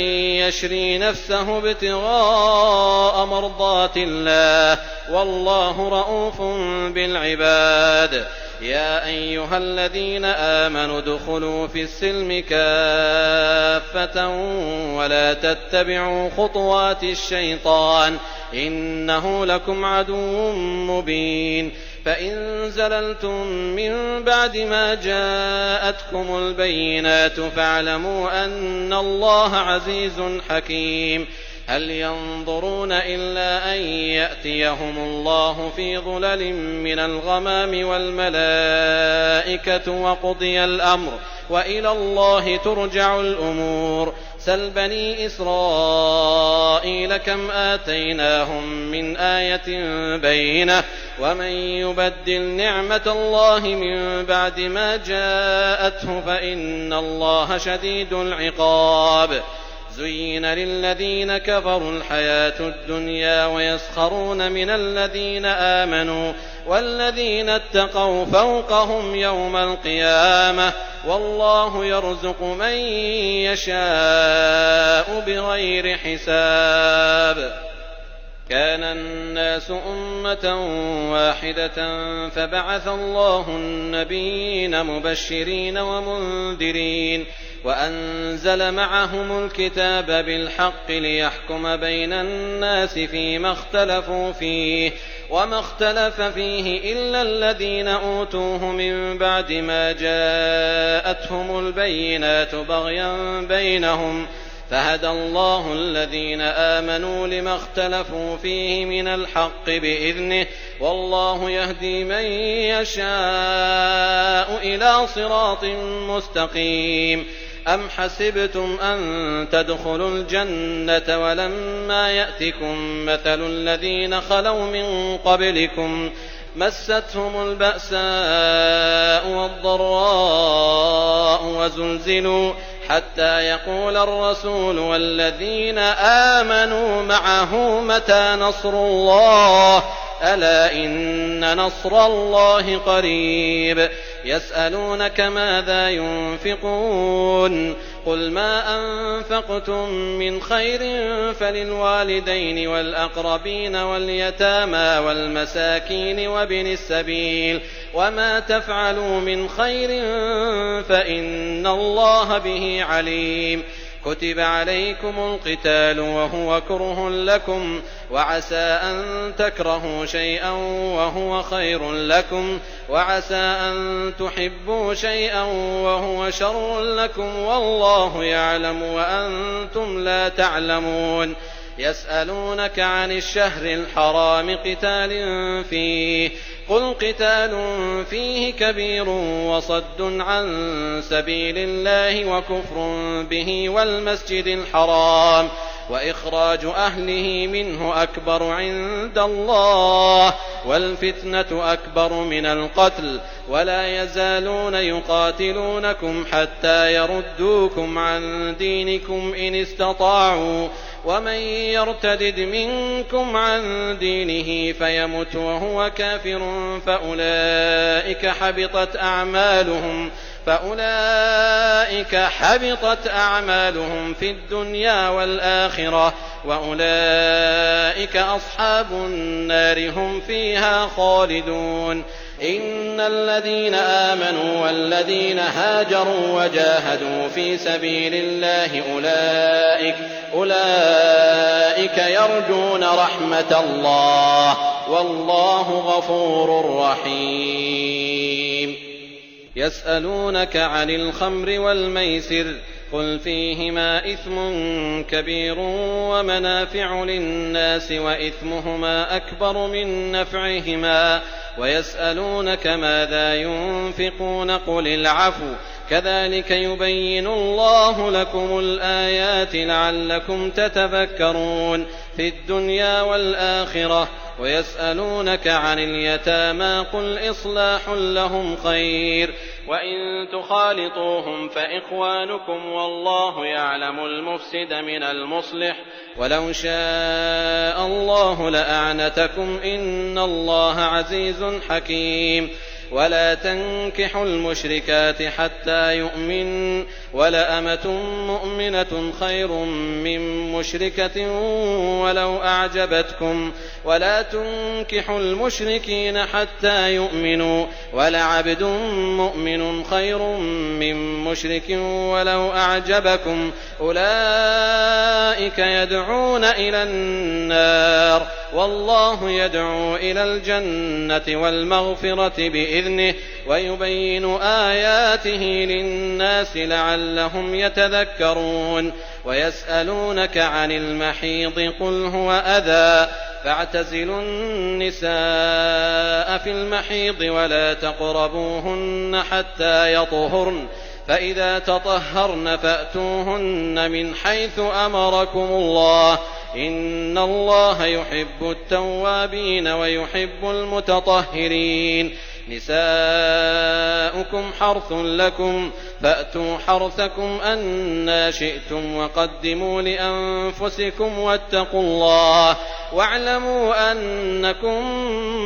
يشري نفسه ابتغاء مرضات الله والله رءوف بالعباد. يا أيها الذين آمنوا ادخلوا في السلم كافة ولا تتبعوا خطوات الشيطان إنه لكم عدو مبين. فإن زللتم من بعد ما جاءتكم البينات فاعلموا أن الله عزيز حكيم. هل ينظرون إلا أن يأتيهم الله في ظلل من الغمام والملائكة وقضي الأمر وإلى الله ترجع الأمور. سل بني إسرائيل كم آتيناهم من آية بينة ومن يبدل نعمة الله من بعد ما جاءته فإن الله شديد العقاب. زين للذين كفروا الحياة الدنيا ويسخرون من الذين آمنوا والذين اتقوا فوقهم يوم القيامة والله يرزق من يشاء بغير حساب. كان الناس أمة واحدة فبعث الله النبيين مبشرين ومنذرين وأنزل معهم الكتاب بالحق ليحكم بين الناس فيما اختلفوا فيه وما اختلف فيه إلا الذين أوتوه من بعد ما جاءتهم البينات بغيا بينهم فهدى الله الذين آمنوا لما اختلفوا فيه من الحق بإذنه والله يهدي من يشاء إلى صراط مستقيم. أم حسبتم أن تدخلوا الجنة ولما يأتكم مثل الذين خلوا من قبلكم مستهم البأساء والضراء وزلزلوا حتى يقول الرسول والذين آمنوا معه متى نصر الله ألا إن نصر الله قريب. يسألونك ماذا ينفقون قل ما أنفقتم من خير فللوالدين والأقربين واليتامى والمساكين وابن السبيل وما تفعلوا من خير فإن الله به عليم. كتب عليكم القتال وهو كره لكم وعسى أن تكرهوا شيئا وهو خير لكم وعسى أن تحبوا شيئا وهو شر لكم والله يعلم وأنتم لا تعلمون. يسألونك عن الشهر الحرام قتال فيه قل قتال فيه كبير وصد عن سبيل الله وكفر به والمسجد الحرام وإخراج أهله منه أكبر عند الله والفتنة أكبر من القتل ولا يزالون يقاتلونكم حتى يردوكم عن دينكم إن استطاعوا ومن يرتدد منكم عن دينه فيمت وهو كافر فأولئك حبطت أعمالهم في الدنيا والآخرة وأولئك أصحاب النار هم فيها خالدون. إن الذين آمنوا والذين هاجروا وجاهدوا في سبيل الله أولئك يرجون رحمة الله والله غفور رحيم. يسألونك عن الخمر والميسر قل فيهما إثم كبير ومنافع للناس وإثمهما أكبر من نفعهما ويسألونك ماذا ينفقون قل العفو كذلك يبين الله لكم الآيات لعلكم تتفكرون في الدنيا والآخرة. ويسألونك عن اليتامى قل إصلاح لهم خير وإن تخالطوهم فإخوانكم والله يعلم المفسد من المصلح ولو شاء الله لأعنتكم إن الله عزيز حكيم. ولا تنكحوا المشركات حتى يؤمن ولأمة مؤمنة خير من مشركة ولو أعجبتكم ولا تنكحوا المشركين حتى يؤمنوا ولعبد مؤمن خير من مشرك ولو أعجبكم أولئك يدعون إلى النار والله يدعو إلى الجنة والمغفرة بإذنه ويبين آياته للناس لعلهم يتذكرون. ويسألونك عن المحيض قل هو أذى فاعتزلوا النساء في المحيض ولا تقربوهن حتى يطهرن فإذا تطهرن فأتوهن من حيث أمركم الله إن الله يحب التوابين ويحب المتطهرين. نساؤكم حرث لكم فأتوا حرثكم أنى شئتم وقدموا لأنفسكم واتقوا الله واعلموا أنكم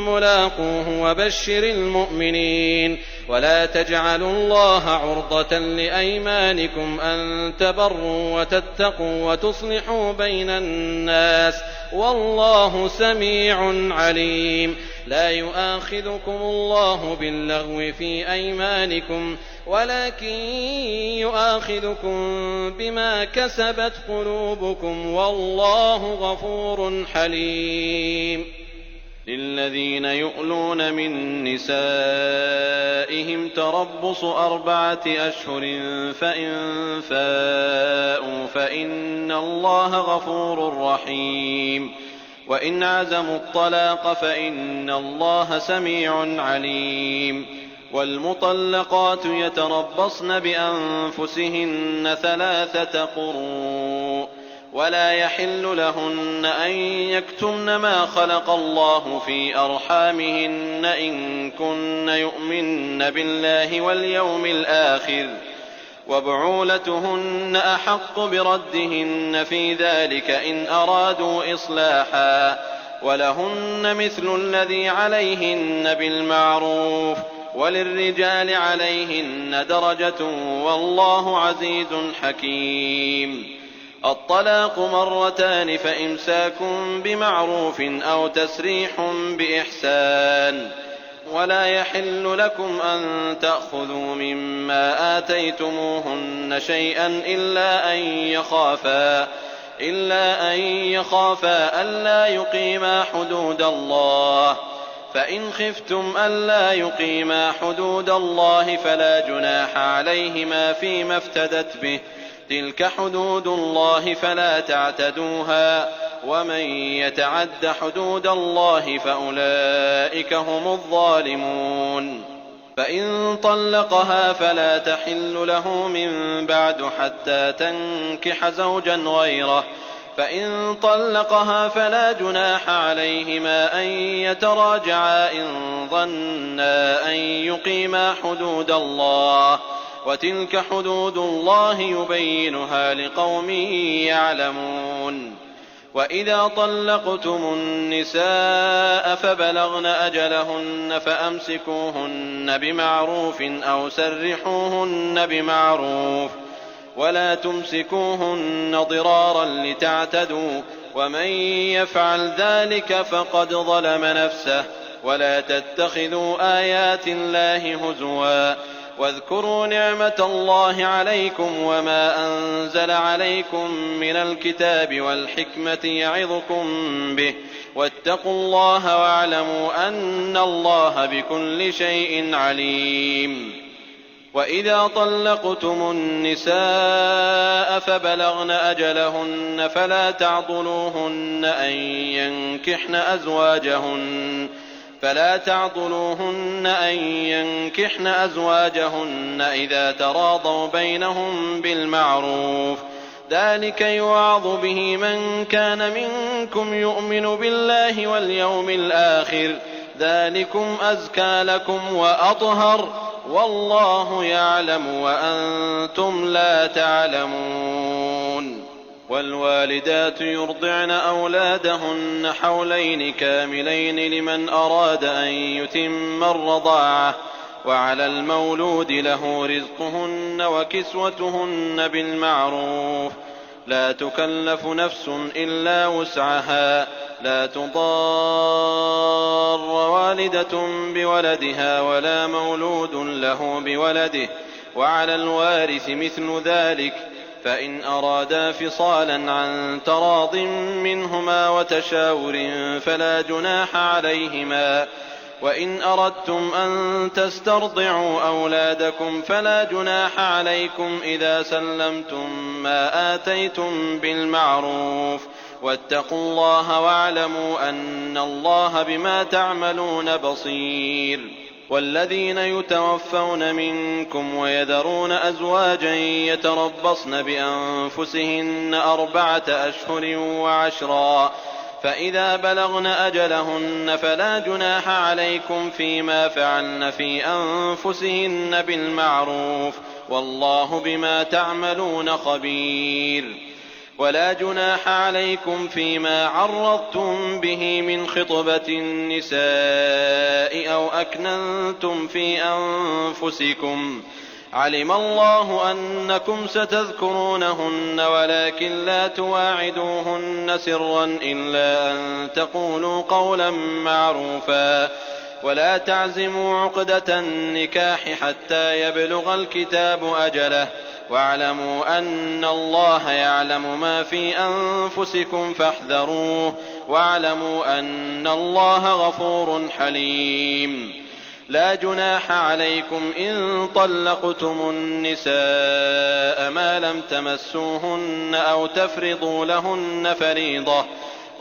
ملاقوه وبشر المؤمنين. ولا تجعلوا الله عرضة لأيمانكم أن تبروا وتتقوا وتصلحوا بين الناس والله سميع عليم. لا يؤاخذكم الله باللغو في أيمانكم ولكن يؤاخذكم بما كسبت قلوبكم والله غفور حليم. للذين يؤلون من نسائهم تربص 4 أشهر فإن فاءوا فإن الله غفور رحيم. وإن عزموا الطلاق فإن الله سميع عليم. والمطلقات يتربصن بأنفسهن 3 قروء ولا يحل لهن أن يكتمن ما خلق الله في أرحامهن إن كن يؤمن بالله واليوم الآخر وبعولتهن أحق بردهن في ذلك إن أرادوا إصلاحا ولهن مثل الذي عليهن بالمعروف وللرجال عليهن درجة والله عزيز حكيم. الطلاق 2 فإمساك بمعروف أو تسريح بإحسان. ولا يحل لكم أن تأخذوا مما آتيتموهن شيئا إلا أن يخافا ألا يقيما حدود الله فإن خفتم ألا يقيما حدود الله فلا جناح عليهما فيما افتدت به تلك حدود الله فلا تعتدوها ومن يتعد حدود الله فأولئك هم الظالمون. فإن طلقها فلا تحل له من بعد حتى تنكح زوجا غيره فإن طلقها فلا جناح عليهما أن يتراجعا إن ظنا أن يقيما حدود الله وتلك حدود الله يبينها لقوم يعلمون. وإذا طلقتم النساء فبلغن أجلهن فأمسكوهن بمعروف أو سرحوهن بمعروف ولا تمسكوهن ضرارا لتعتدوا ومن يفعل ذلك فقد ظلم نفسه. ولا تتخذوا آيات الله هزوا واذكروا نعمة الله عليكم وما أنزل عليكم من الكتاب والحكمة يعظكم به واتقوا الله واعلموا أن الله بكل شيء عليم. وإذا طلقتم النساء فبلغن أجلهن فلا تعضلوهن أن ينكحن أزواجهن إذا تراضوا بينهم بالمعروف. ذلك يوعظ به من كان منكم يؤمن بالله واليوم الآخر. ذلكم أزكى لكم وأطهر والله يعلم وأنتم لا تعلمون. والوالدات يرضعن أولادهن حولين كاملين لمن أراد أن يتم الرضاعة وعلى المولود له رزقهن وكسوتهن بالمعروف. لا تكلف نفس إلا وسعها. لا تضار والدة بولدها ولا مولود له بولده وعلى الوارث مثل ذلك فإن أرادا فصالا عن تراض منهما وتشاور فلا جناح عليهما. وإن أردتم أن تسترضعوا أولادكم فلا جناح عليكم إذا سلمتم ما آتيتم بالمعروف. واتقوا الله واعلموا أن الله بما تعملون بصير. والذين يتوفون منكم ويذرون أزواجا يتربصن بأنفسهن 4 أشهر وعشرا فإذا بلغن أجلهن فلا جناح عليكم فيما فعلن في أنفسهن بالمعروف والله بما تعملون خبير. ولا جناح عليكم فيما عرضتم به من خطبة النساء أو أكننتم في أنفسكم. علم الله أنكم ستذكرونهن ولكن لا تواعدوهن سرا إلا أن تقولوا قولا معروفا. ولا تعزموا عقدة النكاح حتى يبلغ الكتاب أجله واعلموا أن الله يعلم ما في أنفسكم فاحذروه واعلموا أن الله غفور حليم. لا جناح عليكم إن طلقتم النساء ما لم تمسوهن أو تفرضوا لهن فريضة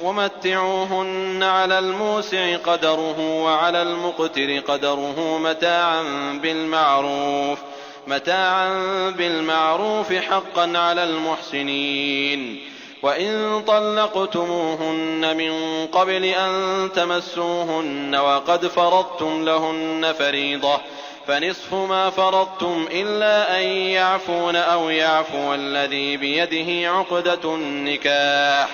ومتعوهن على الموسع قدره وعلى المقتر قدره متاعا بالمعروف حقا على المحسنين. وإن طلقتموهن من قبل أن تمسوهن وقد فرضتم لهن فريضة فنصف ما فرضتم إلا أن يعفون أو يعفو الذي بيده عقدة النكاح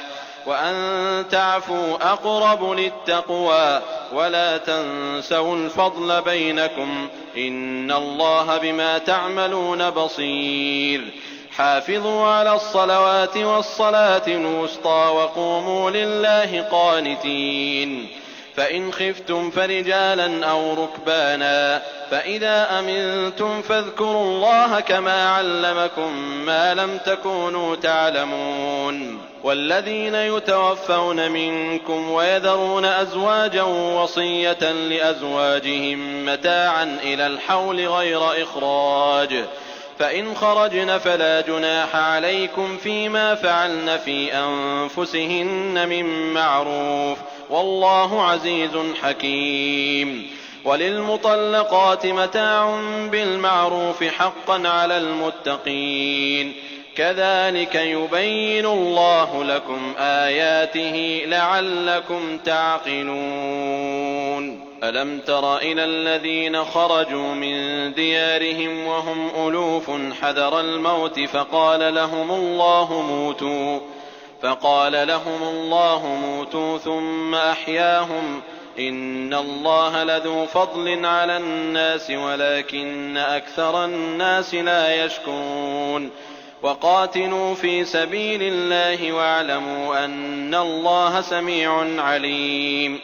وأن تعفوا أقرب للتقوى ولا تنسوا الفضل بينكم إن الله بما تعملون بصير. حافظوا على الصلوات والصلاة الوسطى وقوموا لله قانتين. فإن خفتم فرجالا أو ركبانا فإذا أمنتم فاذكروا الله كما علمكم ما لم تكونوا تعلمون. والذين يتوفون منكم ويذرون أزواجا وصية لأزواجهم متاعا إلى الحول غير إخراج فإن خرجن فلا جناح عليكم فيما فعلن في أنفسهن من معروف والله عزيز حكيم. وللمطلقات متاع بالمعروف حقا على المتقين. كذلك يبين الله لكم آياته لعلكم تعقلون. ألم تر إلى الذين خرجوا من ديارهم وهم ألوف حذر الموت فقال لهم الله موتوا ثم أحياهم إن الله لذو فضل على الناس ولكن أكثر الناس لا يشكرون. وقاتلوا في سبيل الله واعلموا أن الله سميع عليم.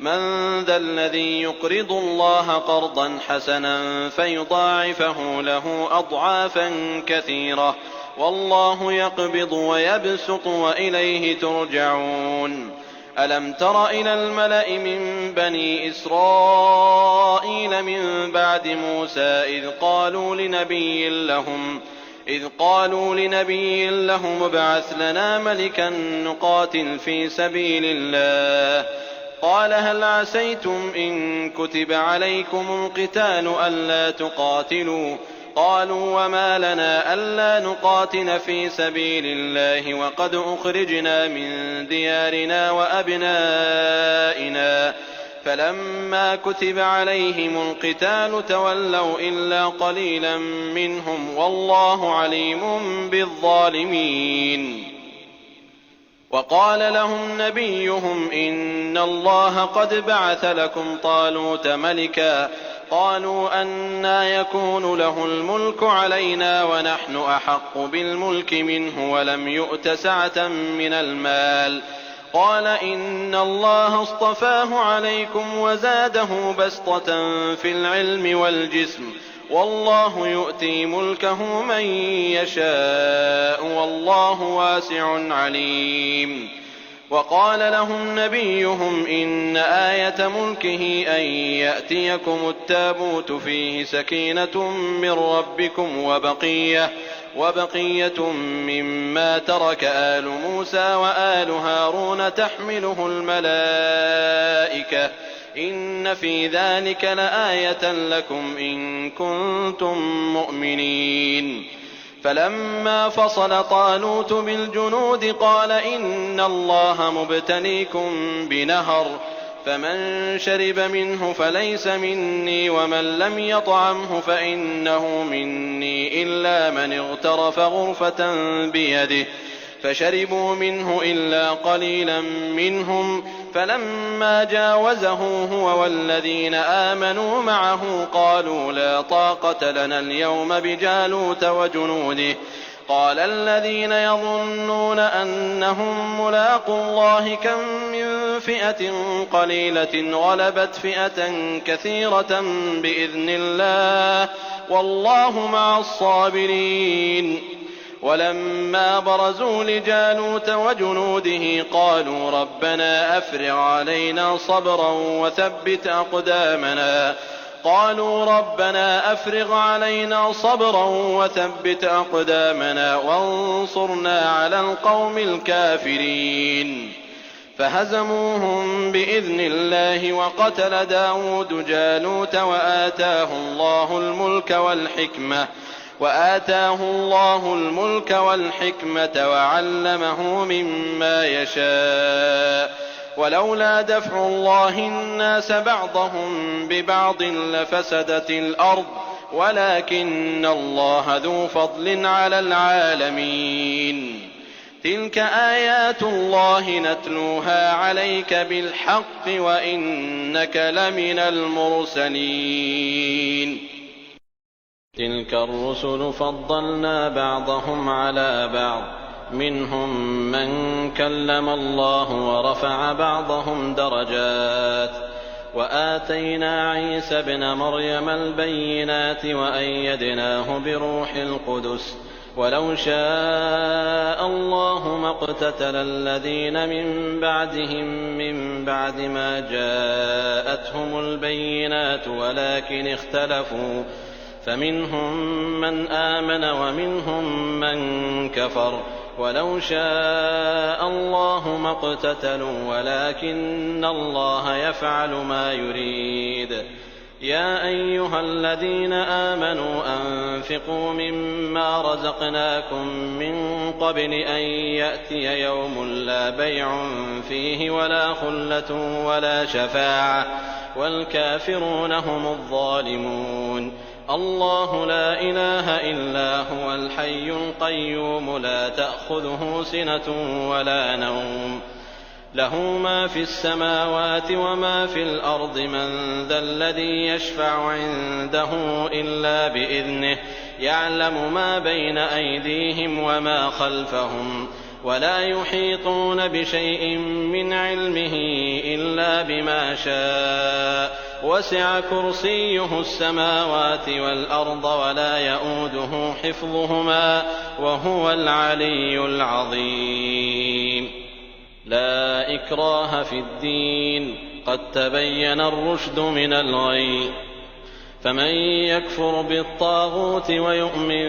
من ذا الذي يقرض الله قرضا حسنا فيضاعفه له أضعافا كثيرة والله يقبض ويبسط وإليه ترجعون. ألم تر إلى الملأ من بني إسرائيل من بعد موسى إذ قالوا لنبي لهم ابعث لنا ملكا نقاتل في سبيل الله قال هل عسيتم إن كتب عليكم القتال ألا تقاتلوا قالوا وما لنا ألا نقاتل في سبيل الله وقد أخرجنا من ديارنا وأبنائنا فلما كتب عليهم القتال تولوا إلا قليلا منهم والله عليم بالظالمين. وقال لهم نبيهم إن الله قد بعث لكم طالوت ملكا قالوا أنى يكون له الملك علينا ونحن أحق بالملك منه ولم يؤت سعة من المال قال إن الله اصطفاه عليكم وزاده بسطة في العلم والجسم والله يؤتي ملكه من يشاء والله واسع عليم. وقال لهم نبيهم إن آية ملكه أن يأتيكم التابوت فيه سكينة من ربكم وبقية مما ترك آل موسى وآل هارون تحمله الملائكة إن في ذلك لآية لكم إن كنتم مؤمنين. فلما فصل طالوت بالجنود قال إن الله مبتليكم بنهر فمن شرب منه فليس مني ومن لم يطعمه فإنه مني إلا من اغترف غرفة بيده فشربوا منه إلا قليلا منهم فلما جاوزه هو والذين آمنوا معه قالوا لا طاقة لنا اليوم بجالوت وجنوده قال الذين يظنون أنهم ملاقو الله كم من فئة قليلة غلبت فئة كثيرة بإذن الله والله مع الصابرين. ولما برزوا لجالوت وجنوده قالوا ربنا أفرغ علينا صبرا وثبت أقدامنا وانصرنا على القوم الكافرين. فهزموهم بإذن الله وقتل داود جالوت وآتاه الله الملك والحكمة وعلمه مما يشاء ولولا دفع الله الناس بعضهم ببعض لفسدت الأرض ولكن الله ذو فضل على العالمين. تلك آيات الله نتلوها عليك بالحق وإنك لمن المرسلين. تلك الرسل فضلنا بعضهم على بعض منهم من كلم الله ورفع بعضهم درجات وآتينا عيسى ابن مريم البينات وأيدناه بروح القدس ولو شاء الله ما اقتتل الذين من بعدهم من بعد ما جاءتهم البينات ولكن اختلفوا فمنهم من آمن ومنهم من كفر ولو شاء الله ما اقتتلوا ولكن الله يفعل ما يريد. يا أيها الذين آمنوا أنفقوا مما رزقناكم من قبل أن يأتي يوم لا بيع فيه ولا خلة ولا شفاعة والكافرون هم الظالمون. الله لا إله إلا هو الحي القيوم لا تأخذه سنة ولا نوم له ما في السماوات وما في الأرض من ذا الذي يشفع عنده إلا بإذنه يعلم ما بين أيديهم وما خلفهم ولا يحيطون بشيء من علمه إلا بما شاء وسع كرسيه السماوات والأرض ولا يئوده حفظهما وهو العلي العظيم. لا إكراه في الدين قد تبين الرشد من الغي فمن يكفر بالطاغوت ويؤمن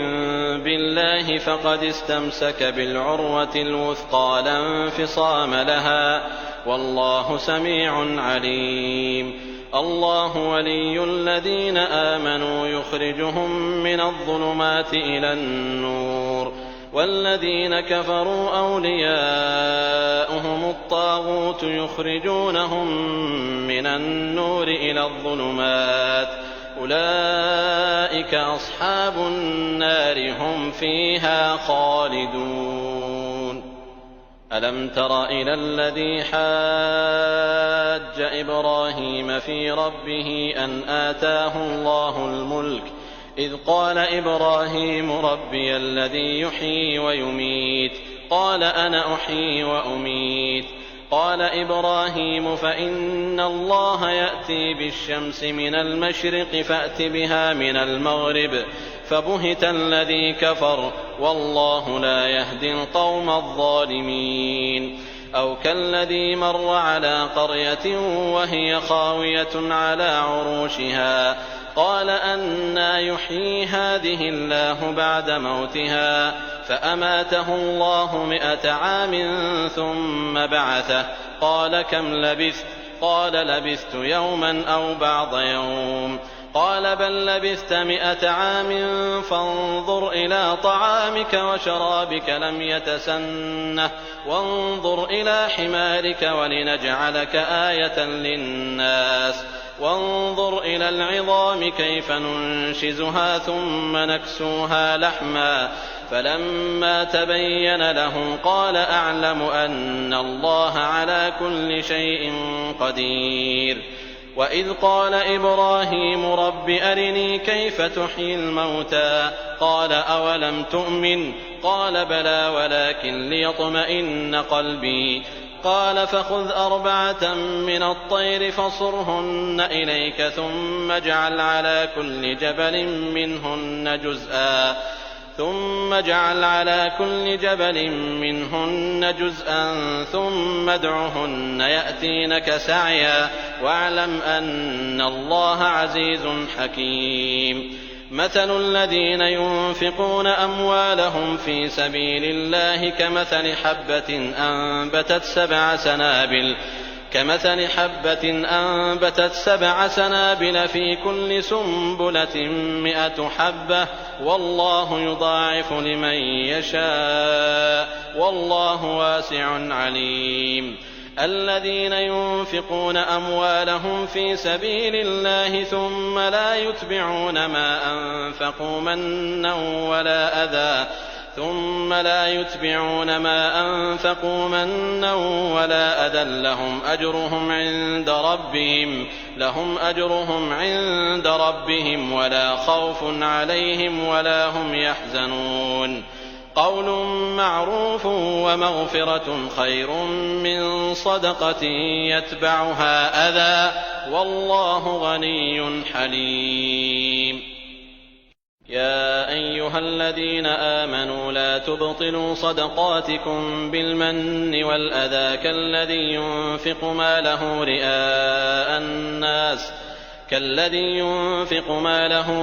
بالله فقد استمسك بالعروة الوثقى لا انفصام لها والله سميع عليم. الله ولي الذين آمنوا يخرجهم من الظلمات إلى النور والذين كفروا أولياؤهم الطاغوت يخرجونهم من النور إلى الظلمات أولئك أصحاب النار هم فيها خالدون. ألم تر إلى الذي حاج إبراهيم في ربه أن آتاه الله الملك إذ قال إبراهيم ربي الذي يحيي ويميت قال أنا أحيي وأميت قال إبراهيم فإن الله يأتي بالشمس من المشرق فأت بها من المغرب فبهت الذي كفر والله لا يهدي القوم الظالمين. أو كالذي مر على قرية وهي خاوية على عروشها قال أنى يحيي هذه الله بعد موتها فأماته الله 100 عام ثم بعثه قال كم لبثت قال لبثت يوما أو بعض يوم قال بل لبثت 100 عام فانظر إلى طعامك وشرابك لم يتسنه وانظر إلى حمارك ولنجعلك آية للناس وانظر إلى العظام كيف ننشزها ثم نكسوها لحما فلما تبين له قال أعلم أن الله على كل شيء قدير. وإذ قال إبراهيم رب أرني كيف تحيي الموتى قال أولم تؤمن قال بلى ولكن ليطمئن قلبي قال فخذ 4 من الطير فصرهن إليك ثم اجعل على كل جبل منهن جزءا ثم ادعهن يأتينك سعيا واعلم أن الله عزيز حكيم. مثل الذين ينفقون أموالهم في سبيل الله كمثل حبة أنبتت 7 سنابل في كل سنبلة 100 حبة والله يضاعف لمن يشاء والله واسع عليم. الذين ينفقون أموالهم في سبيل الله ثم لا يتبعون ما أنفقوا منا ولا أذى لهم أجرهم عند ربهم ولا خوف عليهم ولا هم يحزنون. قول معروف ومغفرة خير من صدقة يتبعها أذى والله غني حليم. يا أيها الذين آمنوا لا تبطلوا صدقاتكم بالمن والأذى كالذي ينفق ماله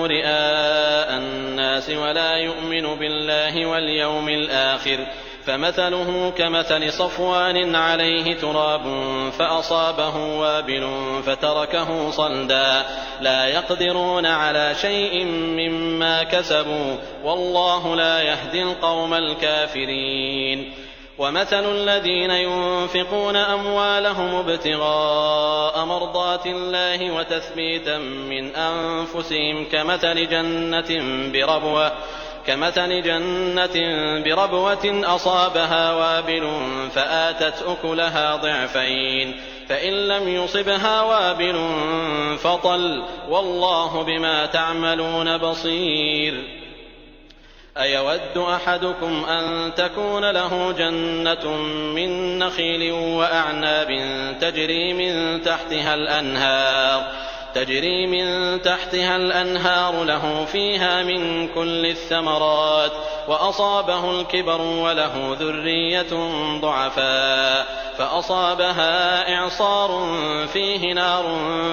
رئاء الناس ولا يؤمن بالله واليوم الآخر فمثله كمثل صفوان عليه تراب فأصابه وابل فتركه صلدا لا يقدرون على شيء مما كسبوا والله لا يهدي القوم الكافرين. ومثل الذين ينفقون أموالهم ابتغاء مرضات الله وتثبيتا من أنفسهم كمثل جنة بربوة أصابها وابل فآتت أكلها ضعفين فإن لم يصبها وابل فطل والله بما تعملون بصير. أيود أحدكم أن تكون له جنة من نخيل وأعناب تجري من تحتها الأنهار له فيها من كل الثمرات وأصابه الكبر وله ذرية ضعفاء فأصابها إعصار فيه نار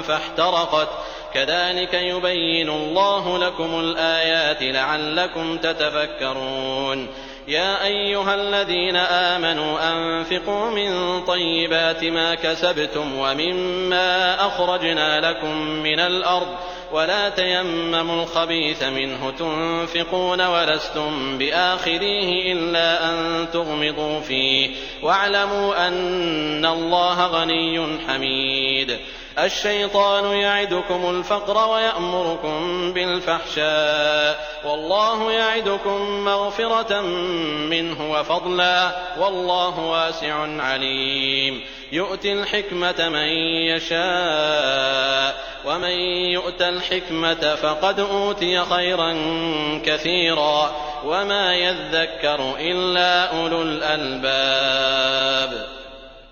فاحترقت كذلك يبين الله لكم الآيات لعلكم تتفكرون يا أيها الذين آمنوا أنفقوا من طيبات ما كسبتم ومما أخرجنا لكم من الأرض ولا تيمموا الخبيث منه تنفقون ولستم بآخذيه إلا أن تغمضوا فيه واعلموا أن الله غني حميد الشيطان يعدكم الفقر ويأمركم بالفحشاء والله يعدكم مغفرة منه وفضلا والله واسع عليم يؤتي الحكمة من يشاء ومن يؤت الحكمة فقد أوتي خيرا كثيرا وما يذكر إلا أولو الألباب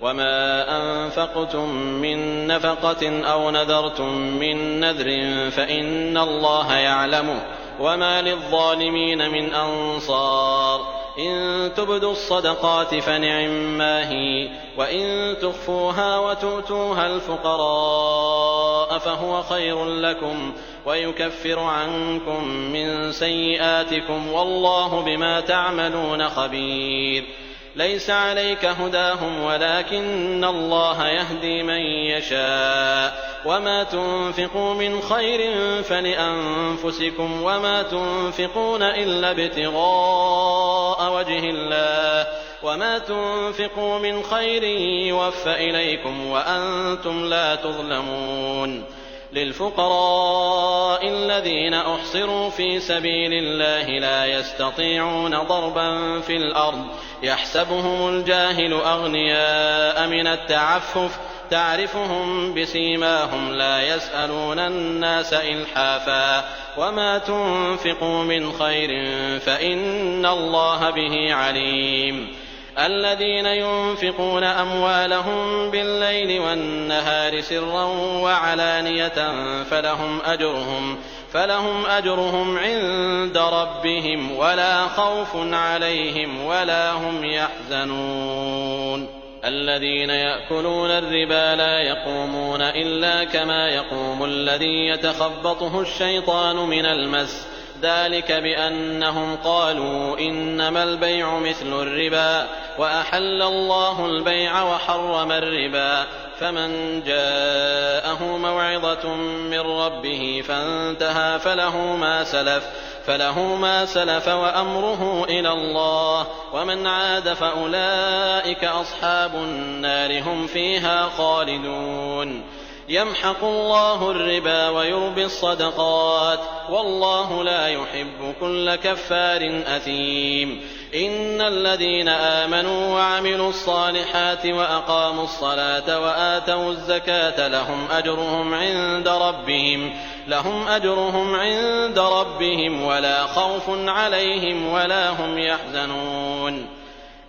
وما أنفقتم من نفقة أو نذرتم من نذر فإن الله يعلمه وما للظالمين من أنصار إن تبدوا الصدقات فنعما هي وإن تخفوها وتؤتوها الفقراء فهو خير لكم ويكفر عنكم من سيئاتكم والله بما تعملون خبير ليس عليك هداهم ولكن الله يهدي من يشاء وما تنفقوا من خير فلأنفسكم وما تنفقون إلا ابتغاء وجه الله وما تنفقوا من خير يوفى إليكم وأنتم لا تظلمون للفقراء الذين أحصروا في سبيل الله لا يستطيعون ضربا في الأرض يحسبهم الجاهل أغنياء من التعفف تعرفهم بسيماهم لا يسألون الناس إلحافا وما تنفقوا من خير فإن الله به عليم الذين ينفقون أموالهم بالليل والنهار سرا وعلانية فلهم أجرهم عند ربهم ولا خوف عليهم ولا هم يحزنون الذين يأكلون الربا لا يقومون إلا كما يقوم الذي يتخبطه الشيطان من المس ذلك بأنهم قالوا إنما البيع مثل الربا وأحل الله البيع وحرم الربا فمن جاءه موعظة من ربه فانتهى فله ما سلف وأمره إلى الله ومن عاد فأولئك أصحاب النار هم فيها خالدون يمحق الله الربا ويربي الصدقات والله لا يحب كل كفار أثيم إن الذين آمنوا وعملوا الصالحات وأقاموا الصلاة وآتوا الزكاة لهم أجرهم عند ربهم ولا خوف عليهم ولا هم يحزنون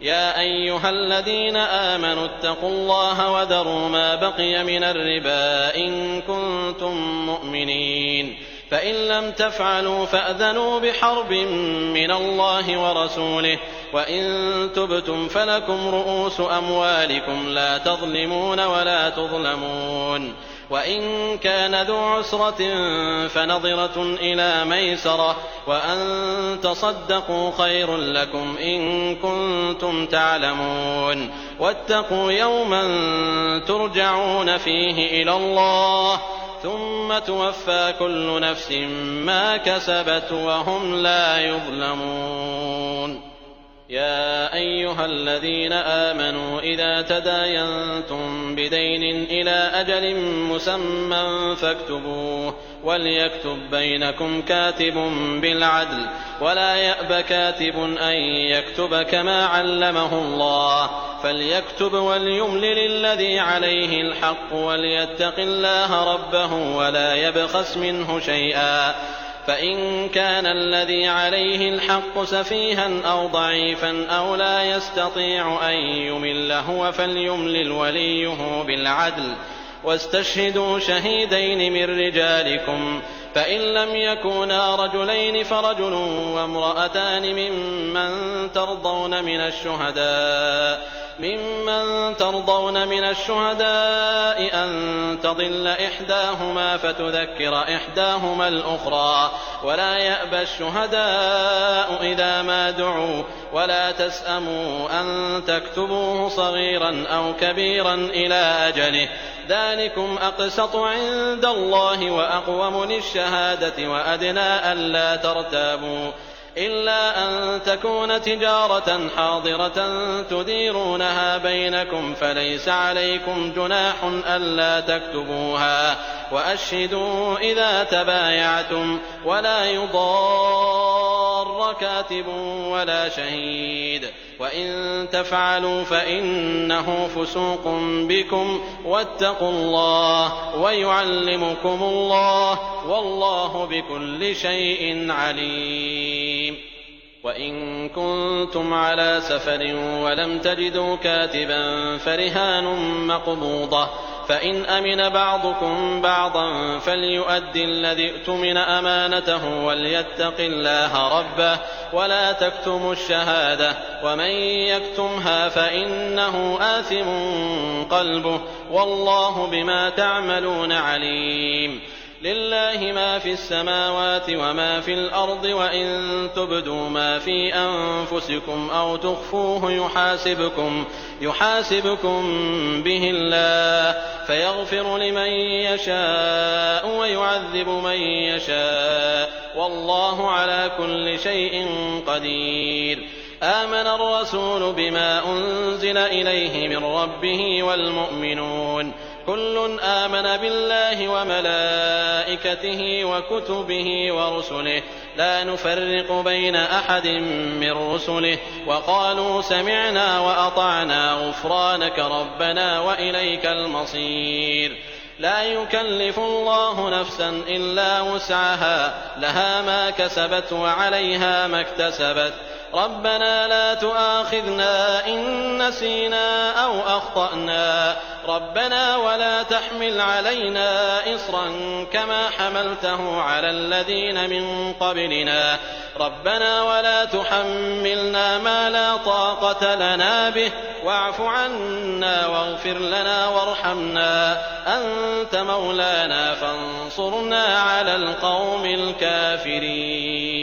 يا أيها الذين آمنوا اتقوا الله وذروا ما بقي من الربا إن كنتم مؤمنين فإن لم تفعلوا فأذنوا بحرب من الله ورسوله وإن تبتم فلكم رؤوس أموالكم لا تظلمون ولا تظلمون وإن كان ذو عسرة فنظرة إلى ميسرة وأن تصدقوا خير لكم إن كنتم تعلمون واتقوا يوما ترجعون فيه إلى الله ثم توفى كل نفس ما كسبت وهم لا يظلمون يا أيها الذين آمنوا إذا تداينتم بدين إلى أجل مسمى فاكتبوه وليكتب بينكم كاتب بالعدل ولا يأب كاتب أن يكتب كما علمه الله فليكتب وليملل الذي عليه الحق وليتق الله ربه ولا يبخس منه شيئا فإن كان الذي عليه الحق سفيها أو ضعيفا أو لا يستطيع أن يمل هو فليملل وليه بالعدل واستشهدوا شهيدين من رجالكم فإن لم يكونا رجلين فرجل وامرأتان ممن ترضون من الشهداء أن تضل إحداهما فتذكر إحداهما الأخرى ولا يأبى الشهداء إذا ما دعوا ولا تسأموا أن تكتبوه صغيرا أو كبيرا إلى أجله ذلكم أقسط عند الله وأقوم للشهادة وأدنى ألا ترتابوا إلا أن تكون تجارة حاضرة تديرونها بينكم فليس عليكم جناح ألا تكتبوها وأشهدوا إذا تبايعتم ولا يضار كاتب ولا شهيد وإن تفعلوا فإنه فسوق بكم واتقوا الله ويعلمكم الله والله بكل شيء عليم. وإن كنتم على سفر ولم تجدوا كاتبا فرهان مقبوضة فإن أمن بعضكم بعضا فليؤد الذي اؤتمن أمانته وليتق الله ربه ولا تكتموا الشهادة ومن يكتمها فإنه آثم قلبه والله بما تعملون عليم. لله ما في السماوات وما في الأرض وإن تبدوا ما في أنفسكم أو تخفوه يحاسبكم به الله فيغفر لمن يشاء ويعذب من يشاء والله على كل شيء قدير. آمن الرسول بما أنزل إليه من ربه والمؤمنون كل آمن بالله وملائكته وكتبه ورسله لا نفرق بين أحد من رسله وقالوا سمعنا وأطعنا غفرانك ربنا وإليك المصير. لا يكلف الله نفسا إلا وسعها لها ما كسبت وعليها ما اكتسبت ربنا لا تؤاخذنا إن نسينا أو أخطأنا ربنا ولا تحمل علينا إصرا كما حملته على الذين من قبلنا ربنا ولا تحملنا ما لا طاقة لنا به واعف عنا واغفر لنا وارحمنا أنت مولانا فانصرنا على القوم الكافرين.